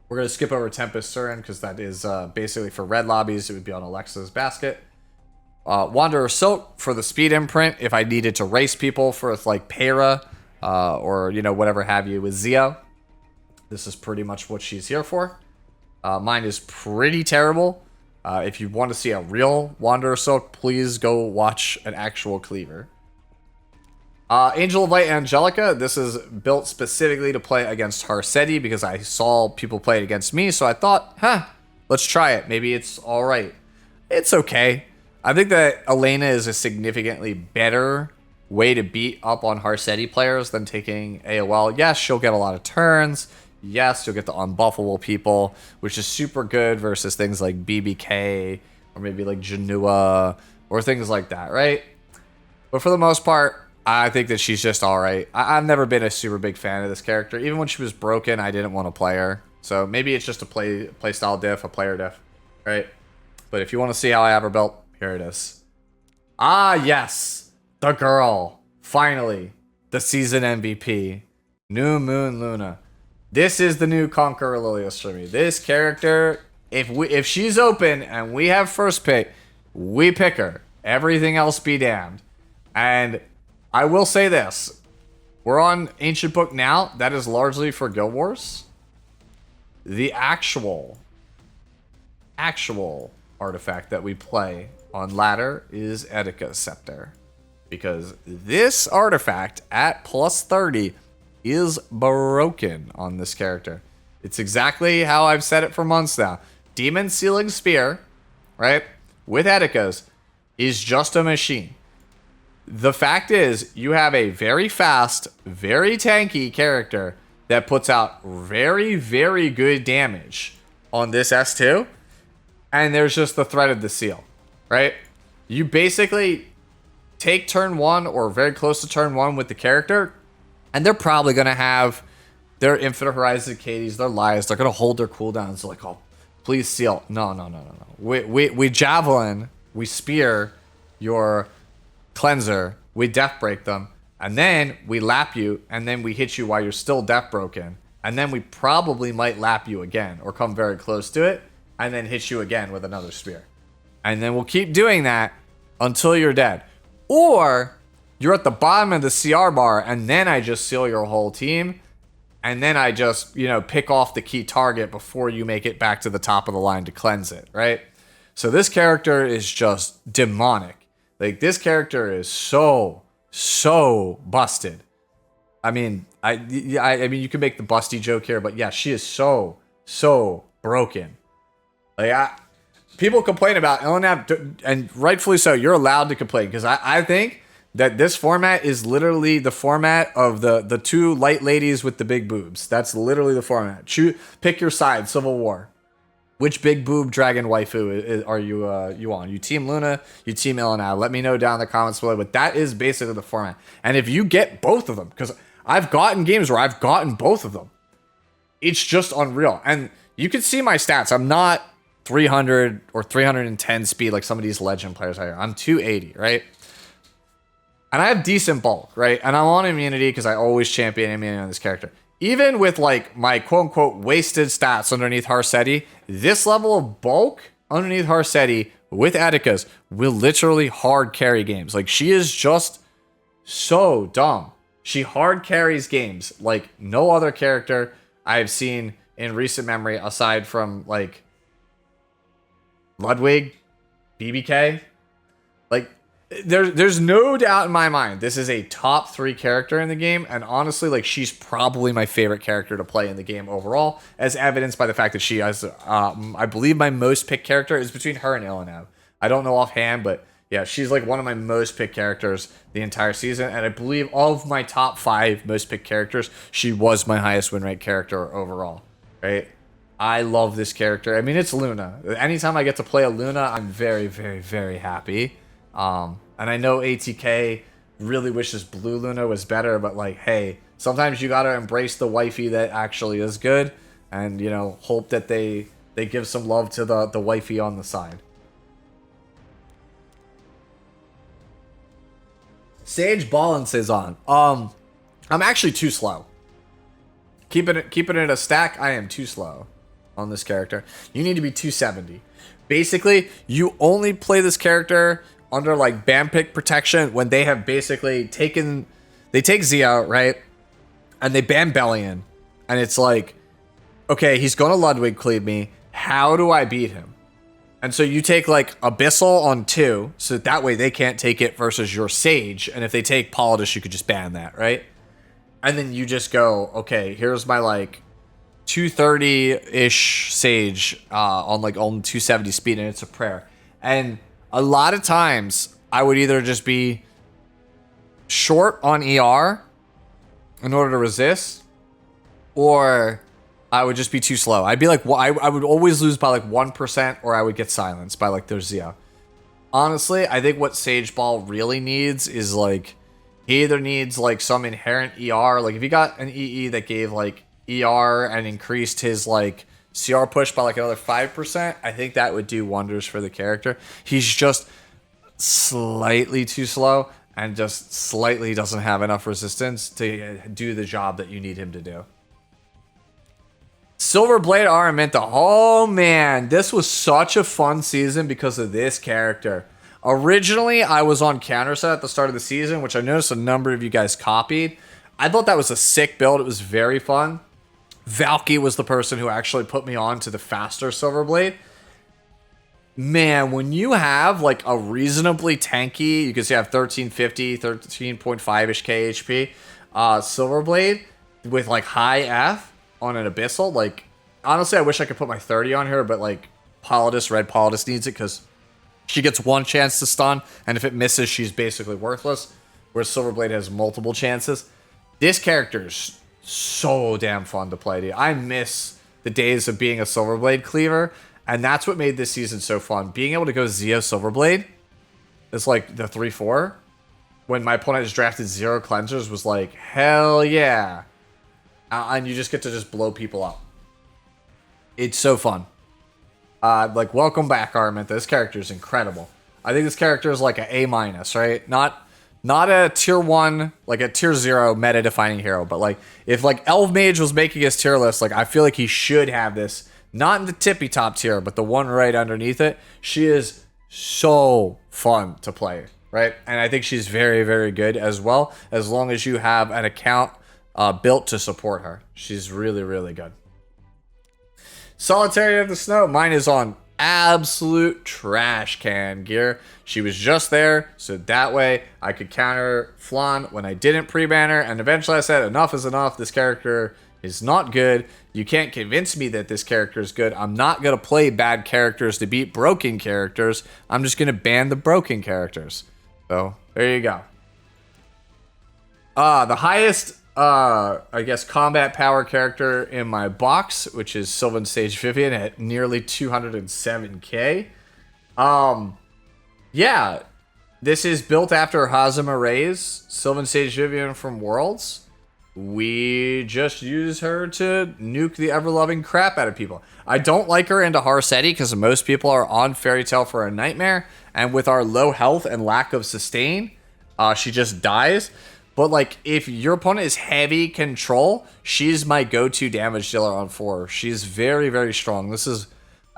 We're going to skip over Tempest Surin because that is basically for red lobbies. It would be on Alexa's basket. Wanderer Silk for the speed imprint if I needed to race people for like Peira or, you know, whatever have you with Zio. This is pretty much what she's here for. Mine is pretty terrible. If you want to see a real Wanderer Silk, please go watch an actual Cleaver. Angel of Light Angelica, this is built specifically to play against Harseti because I saw people play it against me, so I thought, let's try it. Maybe it's alright. It's okay. I think that Elena is a significantly better way to beat up on Harseti players than taking AOL. Yes, she'll get a lot of turns. Yes, you'll get the unbuffable people, which is super good versus things like BBK or maybe like Jenua or things like that, right? But for the most part, I think that she's just alright. I've never been a super big fan of this character. Even when she was broken, I didn't want to play her. So maybe it's just a playstyle diff, a player diff, right? But if you want to see how I have her built, here it is. Yes! The girl. Finally. The season MVP. New Moon Luna. This is the new Conqueror Lilias for me. This character, if she's open and we have first pick, we pick her. Everything else be damned. And I will say this. We're on Ancient Book now. That is largely for Guild Wars. The actual artifact that we play on ladder is Etika's Scepter. Because this artifact at plus 30 is broken on this character. It's exactly how I've said it for months now. Demon Sealing Spear, right, with Etika's, is just a machine. The fact is, you have a very fast, very tanky character that puts out very, very good damage on this S2, and there's just the threat of the seal, right? You basically take turn 1 or very close to turn 1 with the character, and they're probably going to have their Infinite Horizon Katie's, their Laias. They're going to hold their cooldowns like, oh, please seal. No. We javelin, we spear your cleanser, we death break them, and then we lap you, and then we hit you while you're still death broken, and then we probably might lap you again or come very close to it, and then hit you again with another spear. And then we'll keep doing that until you're dead. Or you're at the bottom of the CR bar, and then I just seal your whole team, and then I just, pick off the key target before you make it back to the top of the line to cleanse it, right? So this character is just demonic. Like, this character is so busted. I mean, I mean, you can make the busty joke here, but yeah, she is so broken. Like, people complain about Elena, and rightfully so. You're allowed to complain, because I think that this format is literally the format of the two light ladies with the big boobs. That's literally the format. Pick your side, Civil War. Which big boob dragon waifu are you on? You team Luna? You team Elena? Let me know down in the comments below. But that is basically the format. And if you get both of them, because I've gotten games where I've gotten both of them, it's just unreal. And you can see my stats. I'm not 300 or 310 speed like some of these legend players are. I'm 280, right? And I have decent bulk, right? And I'm on immunity because I always champion immunity on this character. Even with like my quote-unquote wasted stats underneath Harsetti, this level of bulk underneath Harsetti with Etika's will literally hard carry games. Like, she is just so dumb. She hard carries games like no other character I've seen in recent memory aside from like Ludwig, BBK. Like, there's no doubt in my mind this is a top 3 character in the game, and honestly, like, she's probably my favorite character to play in the game overall, as evidenced by the fact that she has I believe my most picked character is between her and Elena. I don't know offhand, but yeah, she's like one of my most picked characters the entire season, and I believe of my top 5 most picked characters, she was my highest win rate character overall, right? I love this character. I mean, it's Luna. Anytime I get to play a Luna, I'm very, very, very happy. And I know ATK really wishes Blue Luna was better, but like, hey, sometimes you gotta embrace the wifey that actually is good, and hope that they give some love to the wifey on the side. Sage Ball and Cezanne. I'm actually too slow. Keeping it in a stack, I am too slow on this character. You need to be 270. Basically, you only play this character under like ban pick protection when they have basically they take Zia, right? And they ban Bellion. And it's like, okay, he's gonna Ludwig cleave me. How do I beat him? And so you take like Abyssal on 2, so that way they can't take it versus your Sage. And if they take Politis, you could just ban that, right? And then you just go, okay, here's my like 230-ish Sage on 270 speed, and it's a prayer. And a lot of times, I would either just be short on ER in order to resist, or I would just be too slow. I'd be like, I would always lose by like 1%, or I would get silenced by like their Zia. Honestly, I think what Sage Ball really needs is like, he either needs like some inherent ER, like if he got an EE that gave like ER and increased his like CR push by like another 5%, I think that would do wonders for the character. He's just slightly too slow and just slightly doesn't have enough resistance to do the job that you need him to do. Silverblade Araminta. Oh man, this was such a fun season because of this character. Originally, I was on counterset at the start of the season, which I noticed a number of you guys copied. I thought that was a sick build. It was very fun. Valky was the person who actually put me on to the faster Silverblade. Man, when you have like a reasonably tanky, you can see I have 1350, 13.5-ish KHP, Silverblade with like high F on an Abyssal, like, honestly, I wish I could put my 30 on her, but like, Red Politis needs it because she gets one chance to stun, and if it misses, she's basically worthless, whereas Silverblade has multiple chances. This character is so damn fun to play, dude. I miss the days of being a Silverblade cleaver, and that's what made this season so fun. Being able to go Zeo Silverblade is like the 3-4. When my opponent has drafted 0 cleansers was like, hell yeah. And you just get to just blow people up. It's so fun. Like, welcome back, Araminta. This character is incredible. I think this character is like an A-, right? Not a tier 1, like a tier 0 meta-defining hero, but like, if like Elf Mage was making his tier list, like, I feel like he should have this. Not in the tippy top tier, but the one right underneath it. She is so fun to play, right? And I think she's very, very good as well, as long as you have an account built to support her. She's really, really good. Solitary of the Snow. Mine is on absolute trash can gear. She was just there, so that way I could counter Flan when I didn't pre-ban her, and eventually I said, enough is enough. This character is not good. You can't convince me that this character is good. I'm not going to play bad characters to beat broken characters. I'm just going to ban the broken characters. So, there you go. The highest, I guess, combat power character in my box, which is Sylvan Sage Vivian at nearly 207k. Yeah, this is built after Hazama Ray's Sylvan Sage Vivian from Worlds. We just use her to nuke the ever-loving crap out of people. I don't like her into Harsetti because most people are on Fairy Tale for a Nightmare, and with our low health and lack of sustain, she just dies. But like, if your opponent is heavy control, she's my go-to damage dealer on 4. She's very, very strong. This is,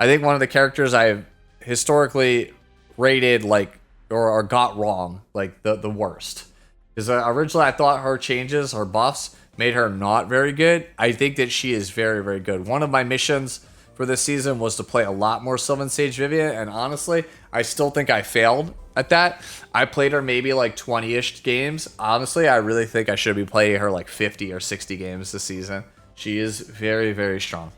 I think, one of the characters I've historically rated like, or got wrong, like the worst. Because originally I thought her changes, her buffs, made her not very good. I think that she is very, very good. One of my missions for this season was to play a lot more Sylvan Sage Vivian, and honestly, I still think I failed at that. I played her maybe like 20-ish games. Honestly, I really think I should be playing her like 50 or 60 games this season. She is very, very strong.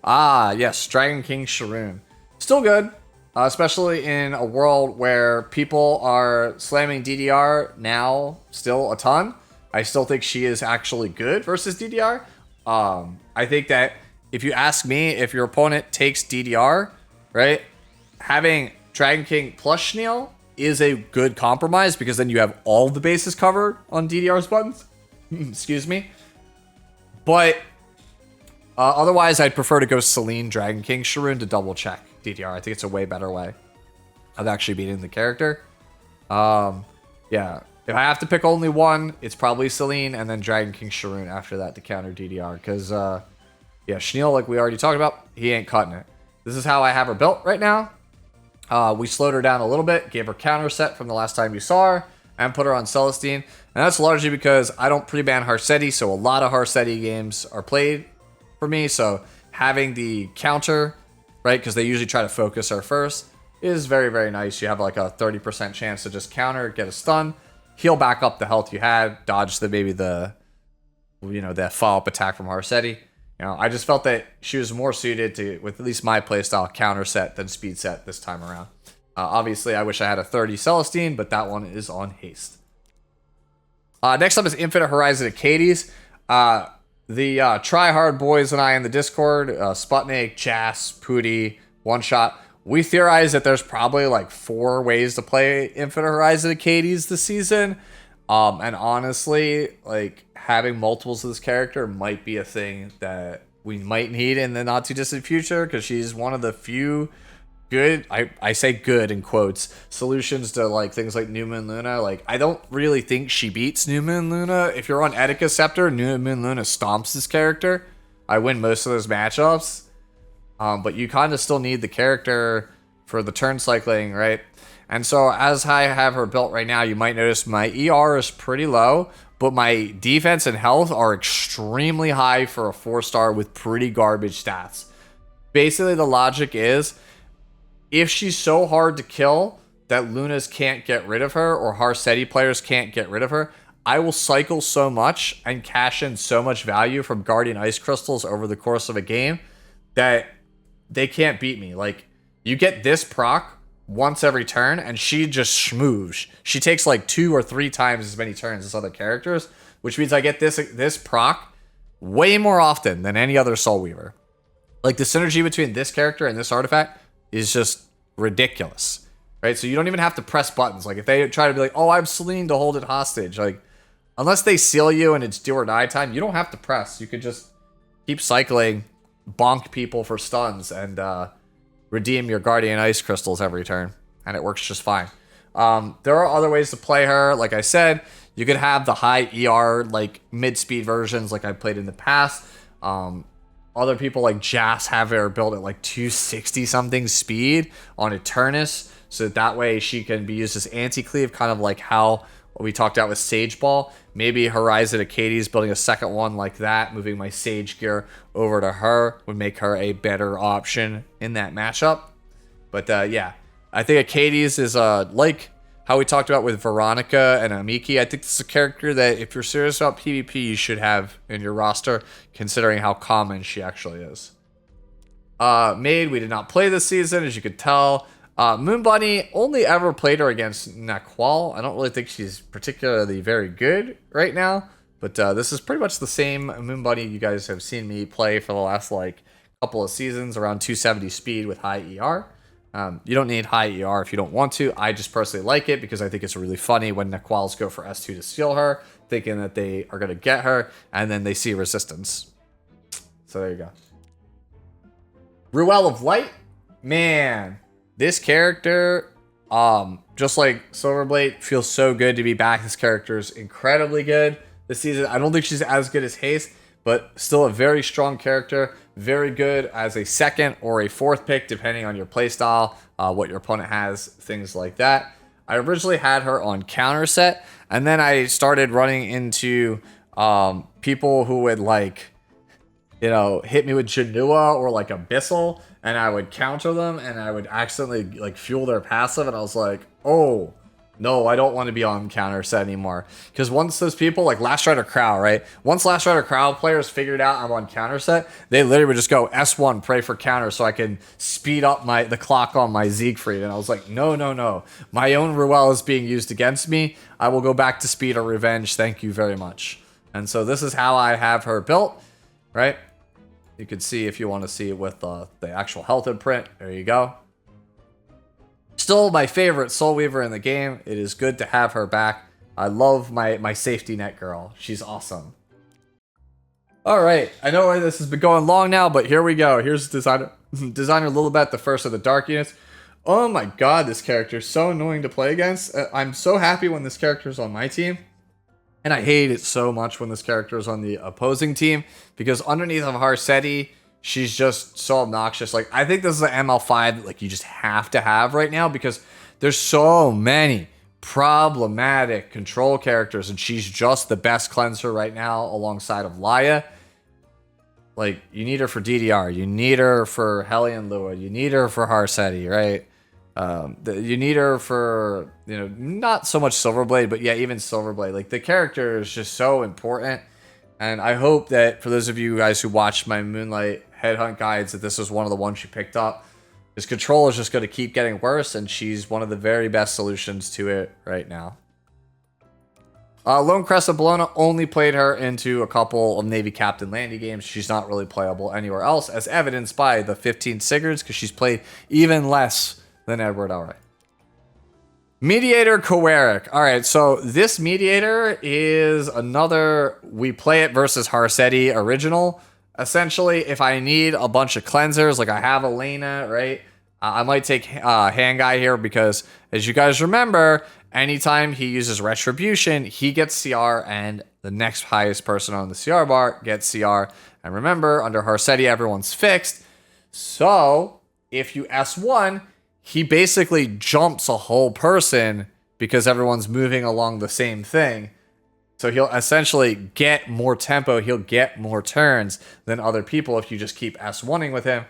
Ah, yes, Dragon King Sharoon. Still good. Especially in a world where people are slamming DDR now still a ton. I still think she is actually good versus DDR. I think that if you ask me, if your opponent takes DDR, right, having Dragon King plus Schneel is a good compromise because then you have all the bases covered on DDR's buttons. Excuse me. But otherwise, I'd prefer to go Celine Dragon King Sharoon to double check DDR. I think it's a way better way of actually beating the character. Yeah, if I have to pick only one, it's probably Celine and then Dragon King Sharoon after that to counter DDR. Because, yeah, Schneel, like we already talked about, he ain't cutting it. This is how I have her built right now. We slowed her down a little bit, gave her counter set from the last time you saw her, and put her on Celestine. And that's largely because I don't pre-ban Harsetti, so a lot of Harsetti games are played for me. So having the counter, right, because they usually try to focus her first, is very, very nice. You have like a 30% chance to just counter, get a stun, heal back up the health you had, dodge the follow-up attack from Harsetti. You know, I just felt that she was more suited to, with at least my playstyle, counter set than speed set this time around. Obviously, I wish I had a 30 Celestine, but that one is on haste. Next up is Infinite Horizon a.k.a. The try-hard boys and I in the Discord, Sputnik, Jas, Pooty, One Shot, we theorize that there's probably like 4 ways to play Infinite Horizon a.k.a.s this season. And honestly, like, having multiples of this character might be a thing that we might need in the not too distant future, because she's one of the few good, I say good in quotes, solutions to like things like New Moon Luna. Like, I don't really think she beats New Moon Luna. If you're on Etika Scepter, New Moon Luna stomps this character. I win most of those matchups. But you kind of still need the character for the turn cycling, right? And so as I have her built right now, you might notice my ER is pretty low, but my defense and health are extremely high for a 4-star with pretty garbage stats. Basically, the logic is, if she's so hard to kill that Lunas can't get rid of her or Harseti players can't get rid of her, I will cycle so much and cash in so much value from Guardian Ice Crystals over the course of a game that they can't beat me. Like, you get this proc once every turn, and she just schmooze. She takes like 2 or 3 times as many turns as other characters, which means I get this proc way more often than any other Soul Weaver. Like, the synergy between this character and this artifact is just ridiculous, right? So you don't even have to press buttons. Like, if they try to be like, oh, I'm Celine to hold it hostage, like, unless they seal you and it's do or die time, you don't have to press. You could just keep cycling, bonk people for stuns, and redeem your Guardian Ice Crystals every turn, and it works just fine. There are other ways to play her. Like I said, you could have the high ER, like mid-speed versions like I played in the past. Other people like Jas have her built at like 260-something speed on Eternus, so that way she can be used as anti-cleave, kind of like how we talked about with Sage Ball. Maybe Horizon a.k.a. building a second one like that, moving my Sage gear over to her would make her a better option in that matchup. But yeah, I think a.k.a. is like how we talked about with Veronica and Amiki. I think this is a character that if you're serious about PvP, you should have in your roster, considering how common she actually is. Maid, we did not play this season, as you could tell. Moon Bunny only ever played her against Nahkwol. I don't really think she's particularly very good right now, but this is pretty much the same Moon Bunny you guys have seen me play for the last like couple of seasons, around 270 speed with high ER. You don't need high ER if you don't want to. I just personally like it because I think it's really funny when Nahkwols go for S2 to steal her, thinking that they are going to get her, and then they see resistance. So there you go. Ruele of Light, man. This character, just like Silverblade, feels so good to be back. This character is incredibly good this season. I don't think she's as good as Haste, but still a very strong character. Very good as a second or a fourth pick, depending on your playstyle, what your opponent has, things like that. I originally had her on counter set, and then I started running into people who would like, you know, hit me with Jenua or like Abyssal, and I would counter them, and I would accidentally like fuel their passive, and I was like, oh, no, I don't want to be on counter set anymore. Because once those people, like Last Rider Crow, right? Once Last Rider Crow players figured out I'm on counter set, they literally would just go S1, pray for counter, so I can speed up the clock on my Siegfried. And I was like, no, no, no. My own Ruele is being used against me. I will go back to speed or revenge. Thank you very much. And so this is how I have her built, right? You can see if you want to see it with the actual health imprint. There you go. Still my favorite Soul Weaver in the game. It is good to have her back. I love my safety net girl. She's awesome. All right. I know this has been going long now, but here we go. Here's Designer Lilibet, the first of the dark units. Oh my god, this character is so annoying to play against. I'm so happy when this character is on my team. And I hate it so much when this character is on the opposing team, because underneath of Harseti, she's just so obnoxious. Like, I think this is an ML5 that like you just have to have right now, because there's so many problematic control characters, and she's just the best cleanser right now alongside of Laia. Like, you need her for DDR, you need her for Hellion Lua, you need her for Harseti, right? You need her for, you know, not so much Silverblade, but yeah, even Silverblade. Like, the character is just so important. And I hope that for those of you guys who watched my Moonlight Headhunt guides, that this is one of the ones you picked up. His control is just going to keep getting worse, and she's one of the very best solutions to it right now. Lone Crest of Bellona only played her into a couple of Navy Captain Landy games. She's not really playable anywhere else, as evidenced by the 15 Sigurds, because she's played even less than Edward Elric. Mediator Kawerik. All right, so this Mediator is another we play it versus Harseti original. Essentially, if I need a bunch of cleansers, like I have Elena, right? I might take Hand Guy here because, as you guys remember, anytime he uses Retribution, he gets CR, and the next highest person on the CR bar gets CR. And remember, under Harsetti, everyone's fixed. So if you S1, he basically jumps a whole person because everyone's moving along the same thing. So he'll essentially get more tempo, he'll get more turns than other people if you just keep S1ing with him,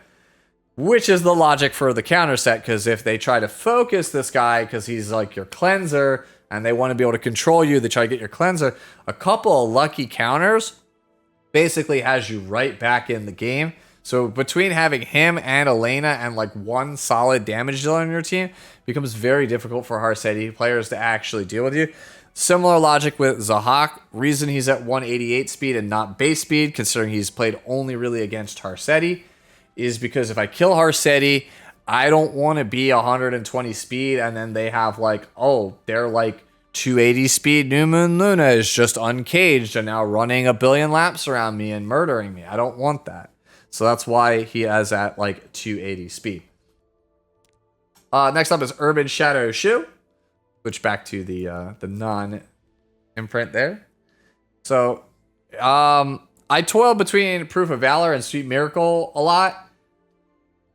which is the logic for the counter set, because if they try to focus this guy because he's like your cleanser and they want to be able to control you, they try to get your cleanser, a couple of lucky counters basically has you right back in the game. So between having him and Elena and like one solid damage dealer on your team, becomes very difficult for Harsetti players to actually deal with you. Similar logic with Zahak. Reason he's at 188 speed and not base speed, considering he's played only really against Harsetti, is because if I kill Harsetti, I don't want to be 120 speed and then they have like, oh, they're like 280 speed. New Moon Luna is just uncaged and now running a billion laps around me and murdering me. I don't want that. So that's why he has at like 280 speed. Next up is Urban Shadow Shu. Switch back to the non-imprint there. So I toiled between Proof of Valor and Sweet Miracle a lot.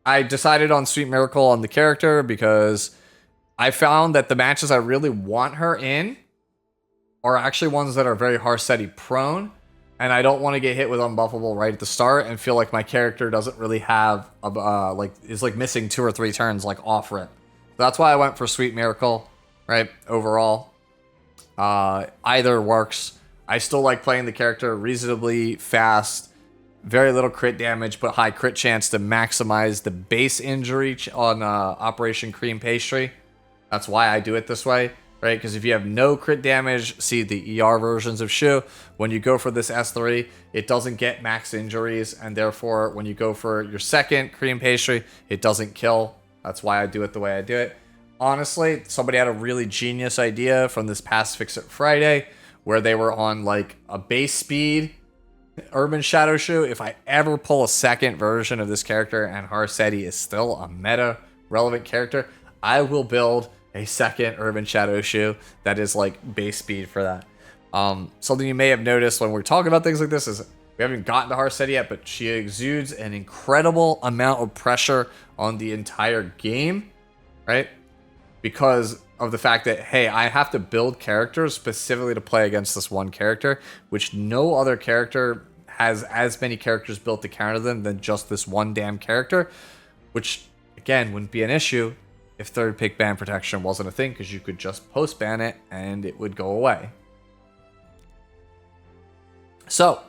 I decided on Sweet Miracle on the character because I found that the matches I really want her in are actually ones that are very Harsetti prone. And I don't want to get hit with Unbuffable right at the start and feel like my character doesn't really have, is like missing 2 or 3 turns like off rip. So that's why I went for Sweet Miracle, right? Overall, either works. I still like playing the character reasonably fast, very little crit damage, but high crit chance to maximize the base injury on Operation Cream Pastry. That's why I do it this way. Right, because if you have no crit damage, see the ER versions of Shu, when you go for this S3, it doesn't get max injuries, and therefore, when you go for your second cream pastry, it doesn't kill. That's why I do it the way I do it. Honestly, somebody had a really genius idea from this past Fix It Friday, where they were on like a base speed Urban Shadow Shu. If I ever pull a second version of this character and Harsetti is still a meta relevant character, I will build a second Urban Shadow Shu that is like base speed for that. Something you may have noticed when we're talking about things like this is we haven't gotten to Harsetti yet, but she exudes an incredible amount of pressure on the entire game, right? Because of the fact that, hey, I have to build characters specifically to play against this one character, which no other character has as many characters built to counter them than just this one damn character, which, again, wouldn't be an issue if third pick ban protection wasn't a thing, because you could just post ban it and it would go away. So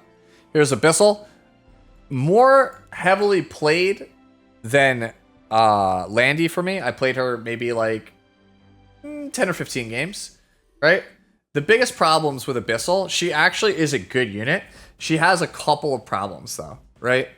here's Abyssal. More heavily played than Landy for me. I played her maybe like 10 or 15 games, right? The biggest problems with Abyssal, she actually is a good unit. She has a couple of problems though, right?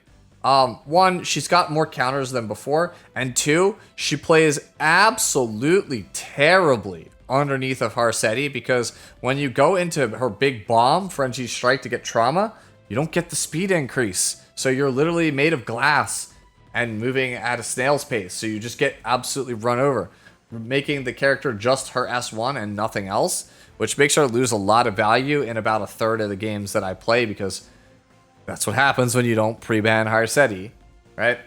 One, she's got more counters than before, and 2, she plays absolutely terribly underneath of Harsetti, because when you go into her big bomb, Frenzy Strike, to get trauma, you don't get the speed increase. So you're literally made of glass and moving at a snail's pace, so you just get absolutely run over, making the character just her S1 and nothing else, which makes her lose a lot of value in about a third of the games that I play, because that's what happens when you don't pre-ban Harsetti, right?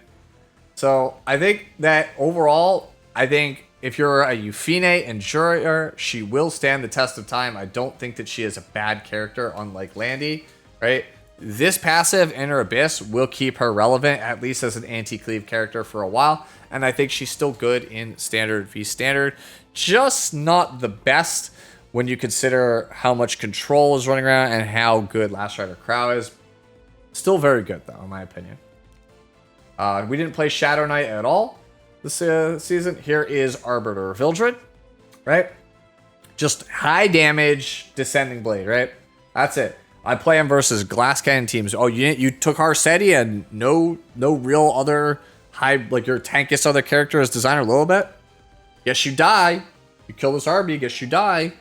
So I think that overall, I think if you're a Yufine Endurier, she will stand the test of time. I don't think that she is a bad character, unlike Landy, right? This passive, Inner Abyss, will keep her relevant, at least as an anti-cleave character for a while, and I think she's still good in Standard v Standard. Just not the best when you consider how much control is running around and how good Last Rider Crow is. Still very good, though, in my opinion. We didn't play Shadow Knight at all this season. Here is Arbiter Vildred, right? Just high damage Descending Blade, right? That's it. I play him versus Glass Cannon teams. Oh, you took Harsetti and no real other high, like your tankiest other character is Designer Lilibet? Guess you die. You kill this Arby, guess you die.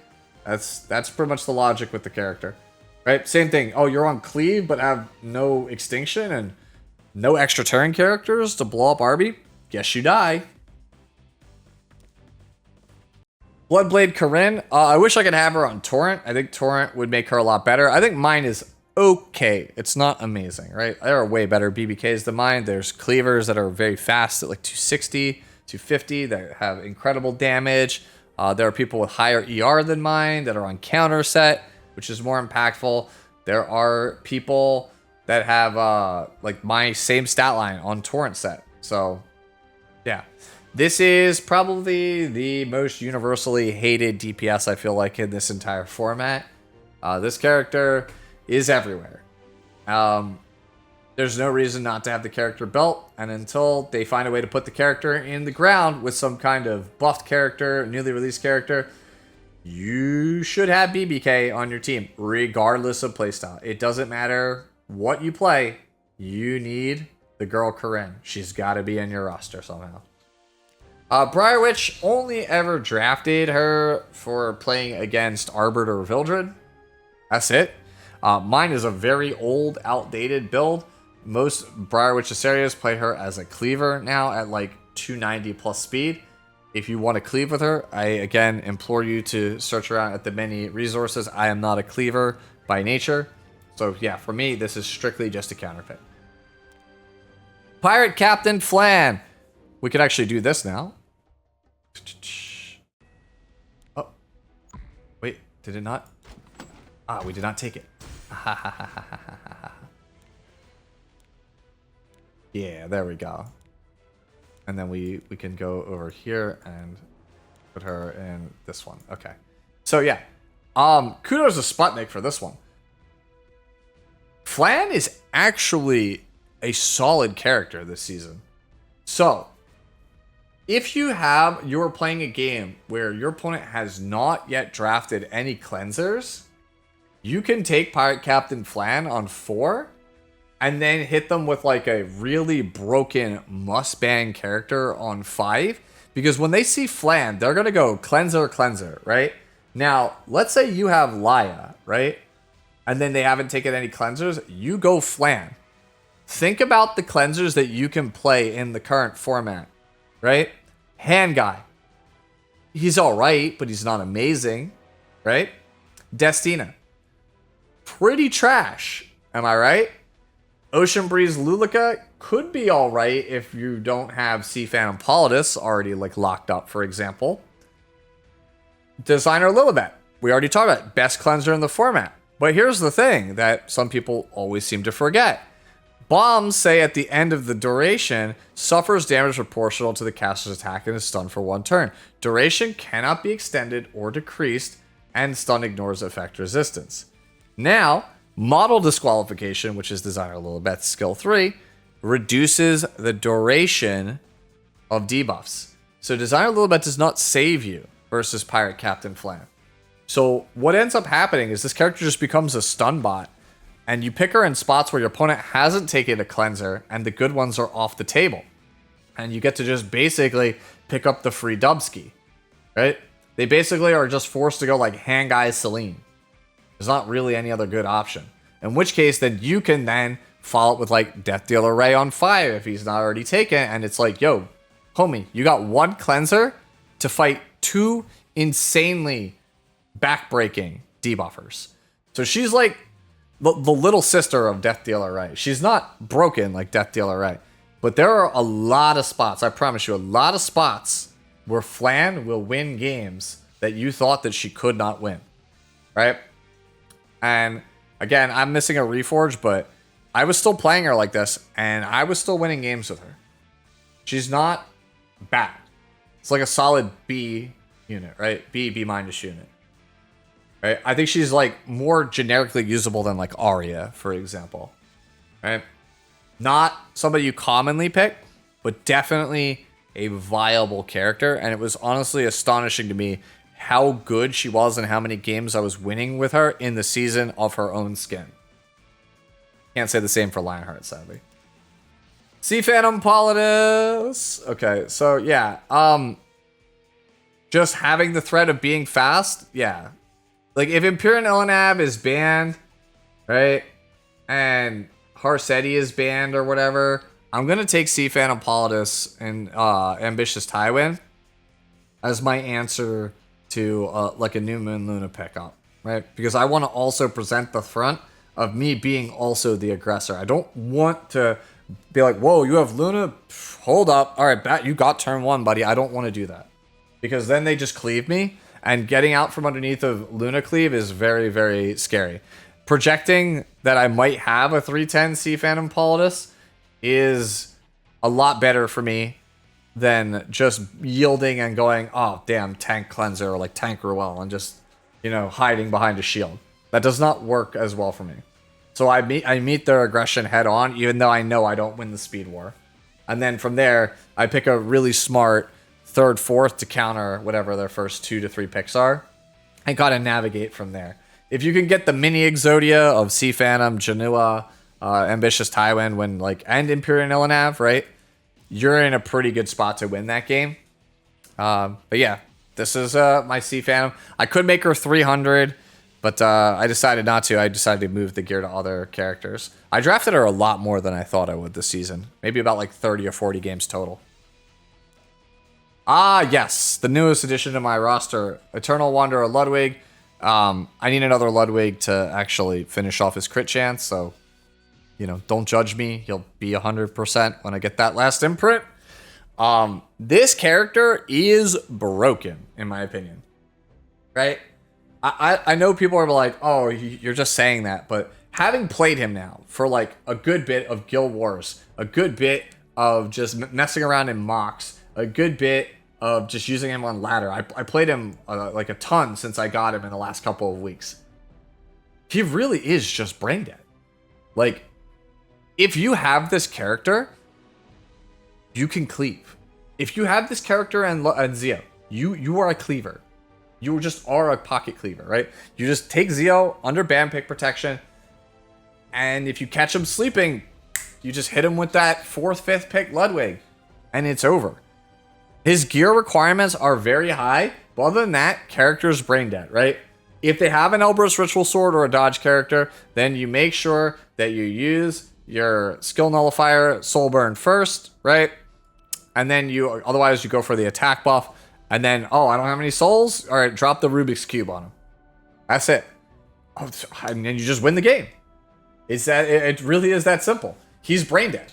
That's pretty much the logic with the character. Right, same thing. Oh, you're on Cleave, but have no extinction and no extra turn characters to blow up Arby? Guess you die. Bloodblade Corinne. I wish I could have her on Torrent. I think Torrent would make her a lot better. I think mine is okay. It's not amazing, right? There are way better BBKs than mine. There's cleavers that are very fast at like 260, 250 that have incredible damage. There are people with higher ER than mine that are on counter set, which is more impactful. There are people that have like my same stat line on Torrent set. So, yeah. This is probably the most universally hated DPS I feel like in this entire format. This character is everywhere. There's no reason not to have the character built, and until they find a way to put the character in the ground with some kind of buffed character, newly released character, you should have BBK on your team, regardless of playstyle. It doesn't matter what you play, you need the girl Corinne. She's got to be in your roster somehow. Briarwitch only ever drafted her for playing against Arbiter Vildred. That's it. Mine is a very old, outdated build. Most Briarwitch Asarias play her as a cleaver now at like 290 plus speed. If you want to cleave with her, I again implore you to search around at the many resources. I am not a cleaver by nature. So yeah, for me, this is strictly just a counter pick. Pirate Captain Flan. We could actually do this now. Oh. Wait, did it not? Ah, we did not take it. Yeah, there we go. And then we can go over here and put her in this one. Okay. So yeah. Kudos to Sputnik for this one. Flan is actually a solid character this season. So, if you're playing a game where your opponent has not yet drafted any cleansers, you can take Pirate Captain Flan on 4 and then hit them with like a really broken must-ban character on 5. Because when they see Flan, they're going to go cleanser, right? Now, let's say you have Laia, right? And then they haven't taken any cleansers. You go Flan. Think about the cleansers that you can play in the current format, right? Hand Guy. He's alright, but he's not amazing, right? Destina. Pretty trash, am I right? Ocean Breeze Lulica could be alright if you don't have Phantom Politis already like locked up, for example. Designer Lilibet. We already talked about it. Best cleanser in the format. But here's the thing that some people always seem to forget. Bombs say at the end of the duration, suffers damage proportional to the caster's attack and is stunned for 1 turn. Duration cannot be extended or decreased, and stun ignores effect resistance. Now, model disqualification, which is Designer Lilibet's skill 3, reduces the duration of debuffs. So Designer Lilibet does not save you versus Pirate Captain Flan. So what ends up happening is this character just becomes a stun bot, and you pick her in spots where your opponent hasn't taken a cleanser and the good ones are off the table. And you get to just basically pick up the free Dubski, right? They basically are just forced to go like Hand Guy Celine. There's not really any other good option. In which case, then you can then follow it with like Death Dealer Ray on 5 if he's not already taken. And it's like, yo, homie, you got 1 cleanser to fight 2 insanely backbreaking debuffers. So she's like the little sister of Death Dealer Ray. She's not broken like Death Dealer Ray. But there are a lot of spots, I promise you, a lot of spots where Flan will win games that you thought that she could not win. Right? And again, I'm missing a Reforge, but I was still playing her like this, and I was still winning games with her. She's not bad. It's like a solid B unit, right? B minus unit. Right? I think she's like more generically usable than like Aria, for example. Right? Not somebody you commonly pick, but definitely a viable character. And it was honestly astonishing to me how good she was and how many games I was winning with her in the season of her own skin. Can't say the same for Lionheart, sadly. Phantom Politis. Okay, so yeah. Just having the threat of being fast, yeah. Like if Imperial Elenab is banned, right? And Harsetti is banned or whatever, I'm gonna take Phantom Politis and Ambitious Tywin as my answer to like a New Moon Luna pickup, right? Because I want to also present the front of me being also the aggressor. I don't want to be like, whoa, you have Luna? Hold up. All right, bat, you got turn 1, buddy. I don't want to do that. Because then they just cleave me, and getting out from underneath of Luna cleave is very, very scary. Projecting that I might have a 310 C Phantom Politis is a lot better for me than just yielding and going, oh, damn, tank cleanser or like tank Ruele and just, you know, hiding behind a shield. That does not work as well for me. So I meet their aggression head on, even though I know I don't win the speed war. And then from there, I pick a really smart 3rd, 4th to counter whatever their first 2 to 3 picks are. And gotta navigate from there. If you can get the mini Exodia of Sea Phantom, Jenua, Ambitious Tywin, and Imperial Ilanav, right? You're in a pretty good spot to win that game. But yeah, this is my Sea Phantom. I could make her 300. But I decided not to. I decided to move the gear to other characters. I drafted her a lot more than I thought I would this season. Maybe about like 30 or 40 games total. Ah, yes. The newest addition to my roster. Eternal Wanderer Ludwig. I need another Ludwig to actually finish off his crit chance. So, you know, don't judge me. He'll be 100% when I get that last imprint. This character is broken, in my opinion. Right? I know people are like, oh, you're just saying that, but having played him now for like a good bit of Guild Wars, a good bit of just messing around in mocks, a good bit of just using him on ladder. I played him like a ton since I got him in the last couple of weeks. He really is just brain dead. Like, if you have this character, you can cleave. If you have this character and Zio, you are a cleaver. You just are a pocket cleaver, right? You just take Zio under ban pick protection, and if you catch him sleeping, you just hit him with that 4th, 5th pick Ludwig, and it's over. His gear requirements are very high, but other than that, character's brain dead, right? If they have an Elbrus Ritual Sword or a dodge character, then you make sure that you use your skill nullifier Soul Burn first, right? And then otherwise you go for the attack buff. And then, oh, I don't have any souls? All right, drop the Rubik's Cube on him. That's it. Oh, and then you just win the game. It really is that simple. He's brain dead.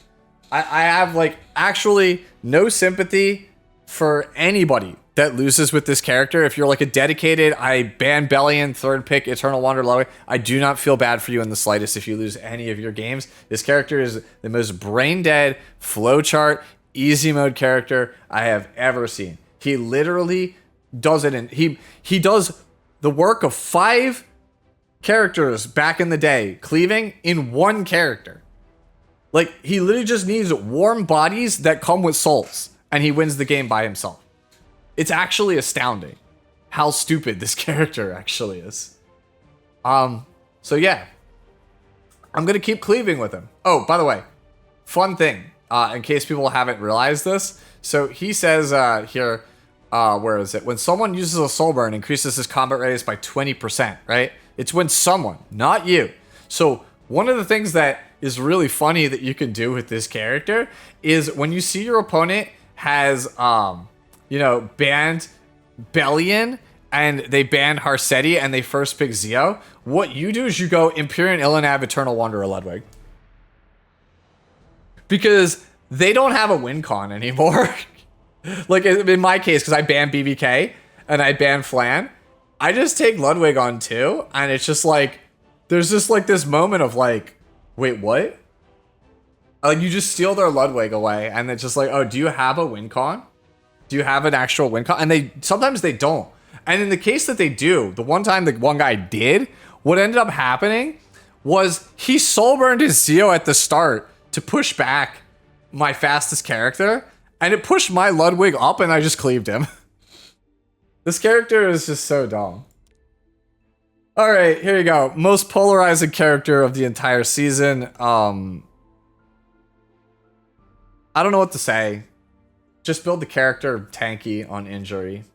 I have, like, actually no sympathy for anybody that loses with this character. If you're, like, a dedicated, I ban Bellion, 3rd pick, Eternal Wanderer Lower, I do not feel bad for you in the slightest if you lose any of your games. This character is the most brain dead, flowchart, easy mode character I have ever seen. He literally does it, and he does the work of 5 characters back in the day, cleaving in 1 character. Like, he literally just needs warm bodies that come with souls, and he wins the game by himself. It's actually astounding how stupid this character actually is. So yeah, I'm gonna keep cleaving with him. Oh, by the way, fun thing, in case people haven't realized this. So he says here. Where is it? When someone uses a soul burn, increases his combat radius by 20%, right? It's when someone, not you. So one of the things that is really funny that you can do with this character is when you see your opponent has, banned Bellion and they banned Harsetti and they first pick Zio, what you do is you go Imperial Ilanav, Eternal Wanderer Ludwig. Because they don't have a win con anymore. Like, in my case, because I banned BBK and I banned Flan, I just take Ludwig on too, and it's just like, there's just like this moment of like, wait, what? Like, you just steal their Ludwig away, and it's just like, oh, do you have a win con? Do you have an actual win con? And sometimes they don't. And in the case that they do, the one time the one guy did, what ended up happening was he soul burned his Zio at the start to push back my fastest character. And it pushed my Ludwig up, and I just cleaved him. This character is just so dumb. Alright, here you go. Most polarizing character of the entire season. I don't know what to say. Just build the character tanky on injury.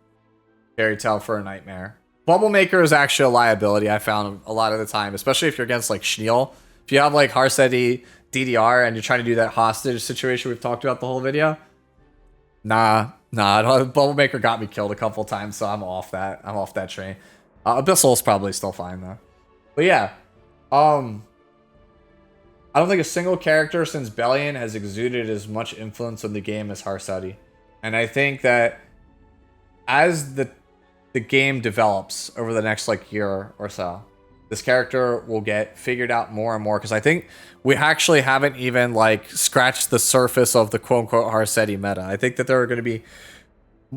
Fairy Tale for a nightmare. Bubble Maker is actually a liability, I found a lot of the time. Especially if you're against, like, Schneel. If you have, like, DDR, and you're trying to do that hostage situation we've talked about the whole video. Nah, Nah, Bubble Maker got me killed a couple times, so I'm off that. I'm off that train. Abyssal's probably still fine though. But yeah, I don't think a single character since Bellion has exuded as much influence on the game as Harseti. And I think that as the game develops over the next like year or so, this character will get figured out more and more, because I think we actually haven't even like scratched the surface of the quote-unquote Harseti meta. I think that there are going to be,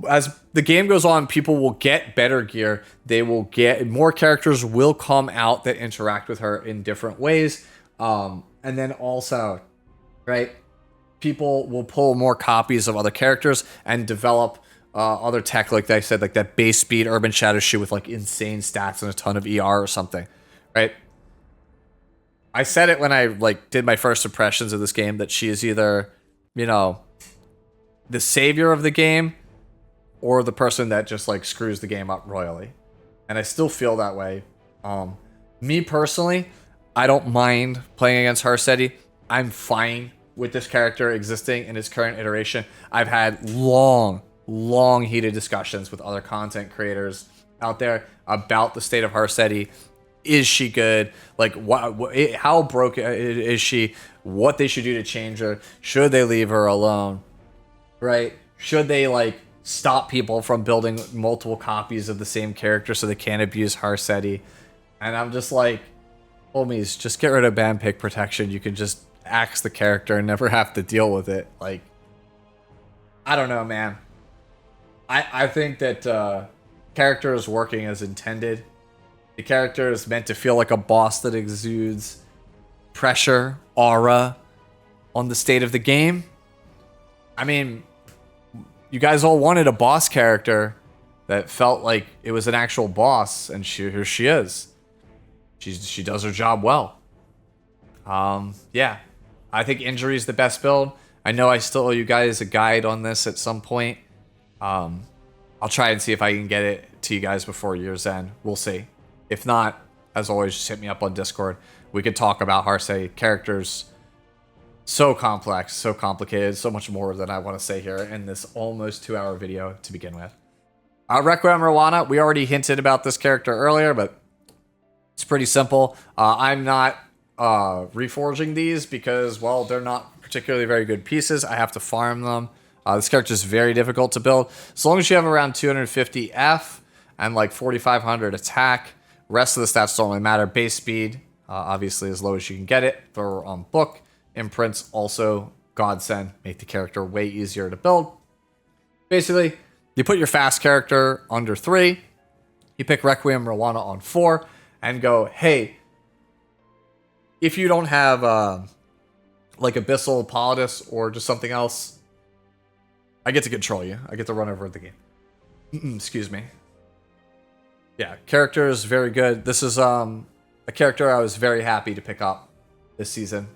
as the game goes on, people will get better gear. They will get more characters will come out that interact with her in different ways. And then also, right, people will pull more copies of other characters and develop other tech, like I said, like that base speed Urban Shadow shoe with like insane stats and a ton of ER or something, right? I said it when I like did my first impressions of this game, that she is either, you know, the savior of the game or the person that just like screws the game up royally. And I still feel that way. Me personally, I don't mind playing against Harseti. I'm fine with this character existing in its current iteration. I've had long heated discussions with other content creators out there about the state of Harseti. Is she good? Like, how broken is she? What they should do to change her? Should they leave her alone? Right? Should they like stop people from building multiple copies of the same character so they can't abuse Harseti? And I'm just like, homies, just get rid of ban pick protection. You can just axe the character and never have to deal with it. Like, I don't know, man. I think that character is working as intended. The character is meant to feel like a boss that exudes pressure, aura on the state of the game. I mean, you guys all wanted a boss character that felt like it was an actual boss, and here she is. She does her job well. Yeah, I think Injury is the best build. I know I still owe you guys a guide on this at some point. I'll try and see if I can get it to you guys before year's end. We'll see. If not, as always, just hit me up on Discord. We could talk about Harseti. Characters so complex, so complicated, so much more than I want to say here in this almost 2-hour video to begin with. Requiem Roana, we already hinted about this character earlier, but it's pretty simple. I'm not reforging these because, well, they're not particularly very good pieces. I have to farm them. This character is very difficult to build. As long as you have around 250 F and like 4,500 attack, rest of the stats don't really matter. Base speed, obviously as low as you can get it. Throw her on book. Imprints also godsend. Make the character way easier to build. Basically, you put your fast character under 3. You pick Requiem Roana on 4 and go, hey, if you don't have like Abyssal Politis or just something else, I get to control you. I get to run over the game. Excuse me. Yeah, character is very good. This is a character I was very happy to pick up this season.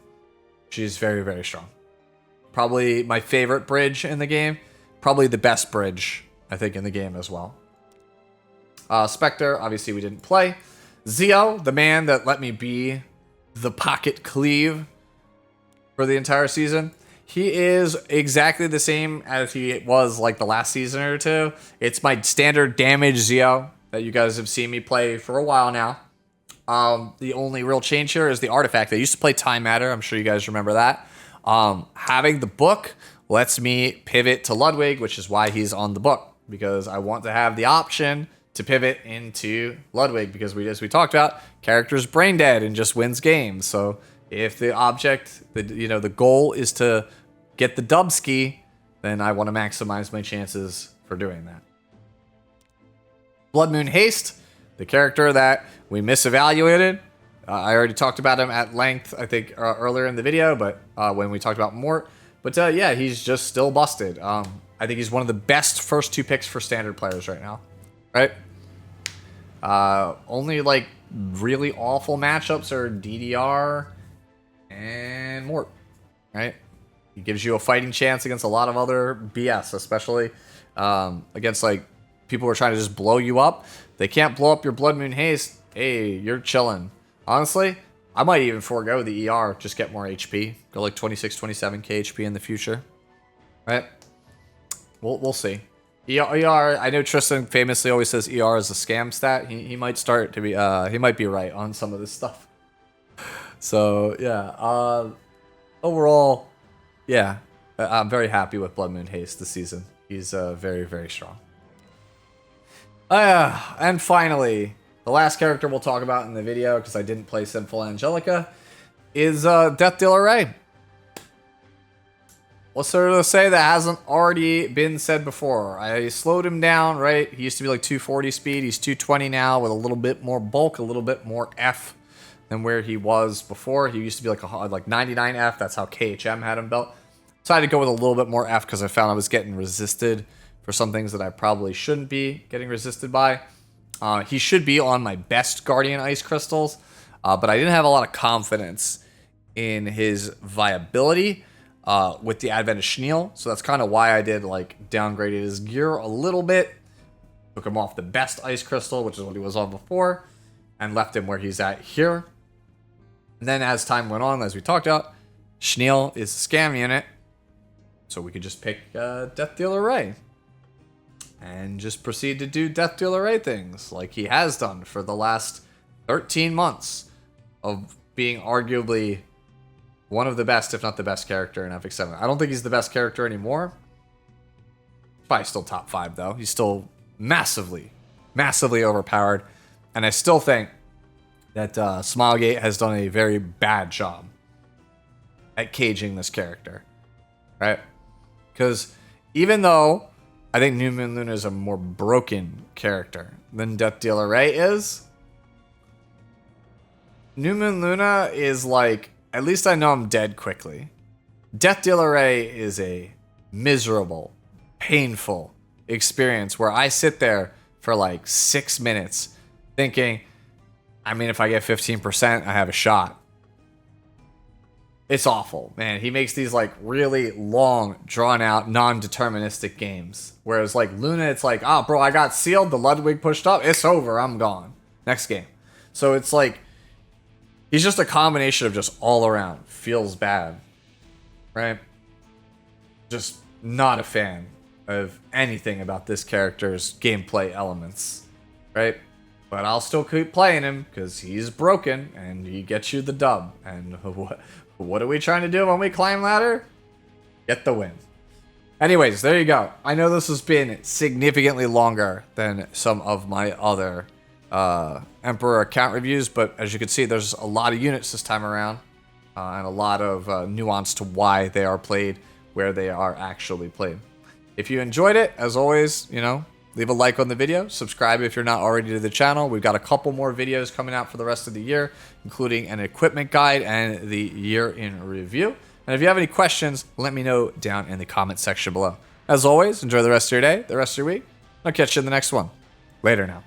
She's very, very strong. Probably my favorite bridge in the game. Probably the best bridge, I think, in the game as well. Spectre, obviously we didn't play. Zio, the man that let me be the pocket cleave for the entire season. He is exactly the same as he was like the last season or two. It's my standard damage Zio that you guys have seen me play for a while now. The only real change here is the artifact. I used to play Time Matter. I'm sure you guys remember that. Having the book lets me pivot to Ludwig, which is why he's on the book, because I want to have the option to pivot into Ludwig, because as we talked about, character's brain dead and just wins games. So if the object, the goal is to get the dubski, then I want to maximize my chances for doing that. Blood Moon Haste, the character that we misevaluated. I already talked about him at length, I think, earlier in the video, but when we talked about Mort. But yeah, he's just still busted. I think he's one of the best first 2 picks for standard players right now. Right? Only like really awful matchups are DDR and Mort. Right? He gives you a fighting chance against a lot of other BS, especially against like people who are trying to just blow you up. They can't blow up your Blood Moon Haste. Hey, you're chilling. Honestly, I might even forego the ER, just get more HP. Go like 26, 27k HP in the future. Right? We'll see. ER, I know Tristan famously always says ER is a scam stat. He might start to be, he might be right on some of this stuff. So, yeah. Overall, yeah. I'm very happy with Blood Moon Haste this season. He's very, very strong. And finally, the last character we'll talk about in the video, because I didn't play Sinful Angelica, is Death Dealer Ray. What's there to say that hasn't already been said before? I slowed him down, right? He used to be like 240 speed. He's 220 now with a little bit more bulk, a little bit more F than where he was before. He used to be like 99 F. That's how KHM had him built. So I had to go with a little bit more F because I found I was getting resisted for some things that I probably shouldn't be getting resisted by. He should be on my best Guardian Ice Crystals, but I didn't have a lot of confidence in his viability with the advent of Schneel. So that's kind of why I did like downgraded his gear a little bit. Took him off the best Ice Crystal, which is what he was on before, and left him where he's at here. And then as time went on, as we talked about, Schneel is a scam unit. So we could just pick Death Dealer Ray. And just proceed to do Death Dealer Ray things like he has done for the last 13 months of being arguably one of the best, if not the best character in FX7. I don't think he's the best character anymore. Probably still top 5 though. He's still massively, massively overpowered. And I still think that Smilegate has done a very bad job at caging this character. Right? Because even though I think New Moon Luna is a more broken character than Death Dealer Ray is, New Moon Luna is like, at least I know I'm dead quickly. Death Dealer Ray is a miserable, painful experience where I sit there for like 6 minutes thinking, I mean, if I get 15%, I have a shot. It's awful, man. He makes these like really long, drawn out, non-deterministic games. Whereas like Luna, it's like, oh, bro, I got sealed. The Ludwig pushed up. It's over. I'm gone. Next game. So it's like, he's just a combination of just all around. Feels bad. Right? Just not a fan of anything about this character's gameplay elements. Right? But I'll still keep playing him because he's broken and he gets you the dub. And what are we trying to do when we climb ladder? Get the win. Anyways, there you go. I know this has been significantly longer than some of my other Emperor account reviews, but as you can see, there's a lot of units this time around and a lot of nuance to why they are played where they are actually played. If you enjoyed it, as always, you know, leave a like on the video, subscribe if you're not already to the channel. We've got a couple more videos coming out for the rest of the year, including an equipment guide and the year in review. And if you have any questions, let me know down in the comment section below. As always, enjoy the rest of your day, the rest of your week. I'll catch you in the next one. Later now.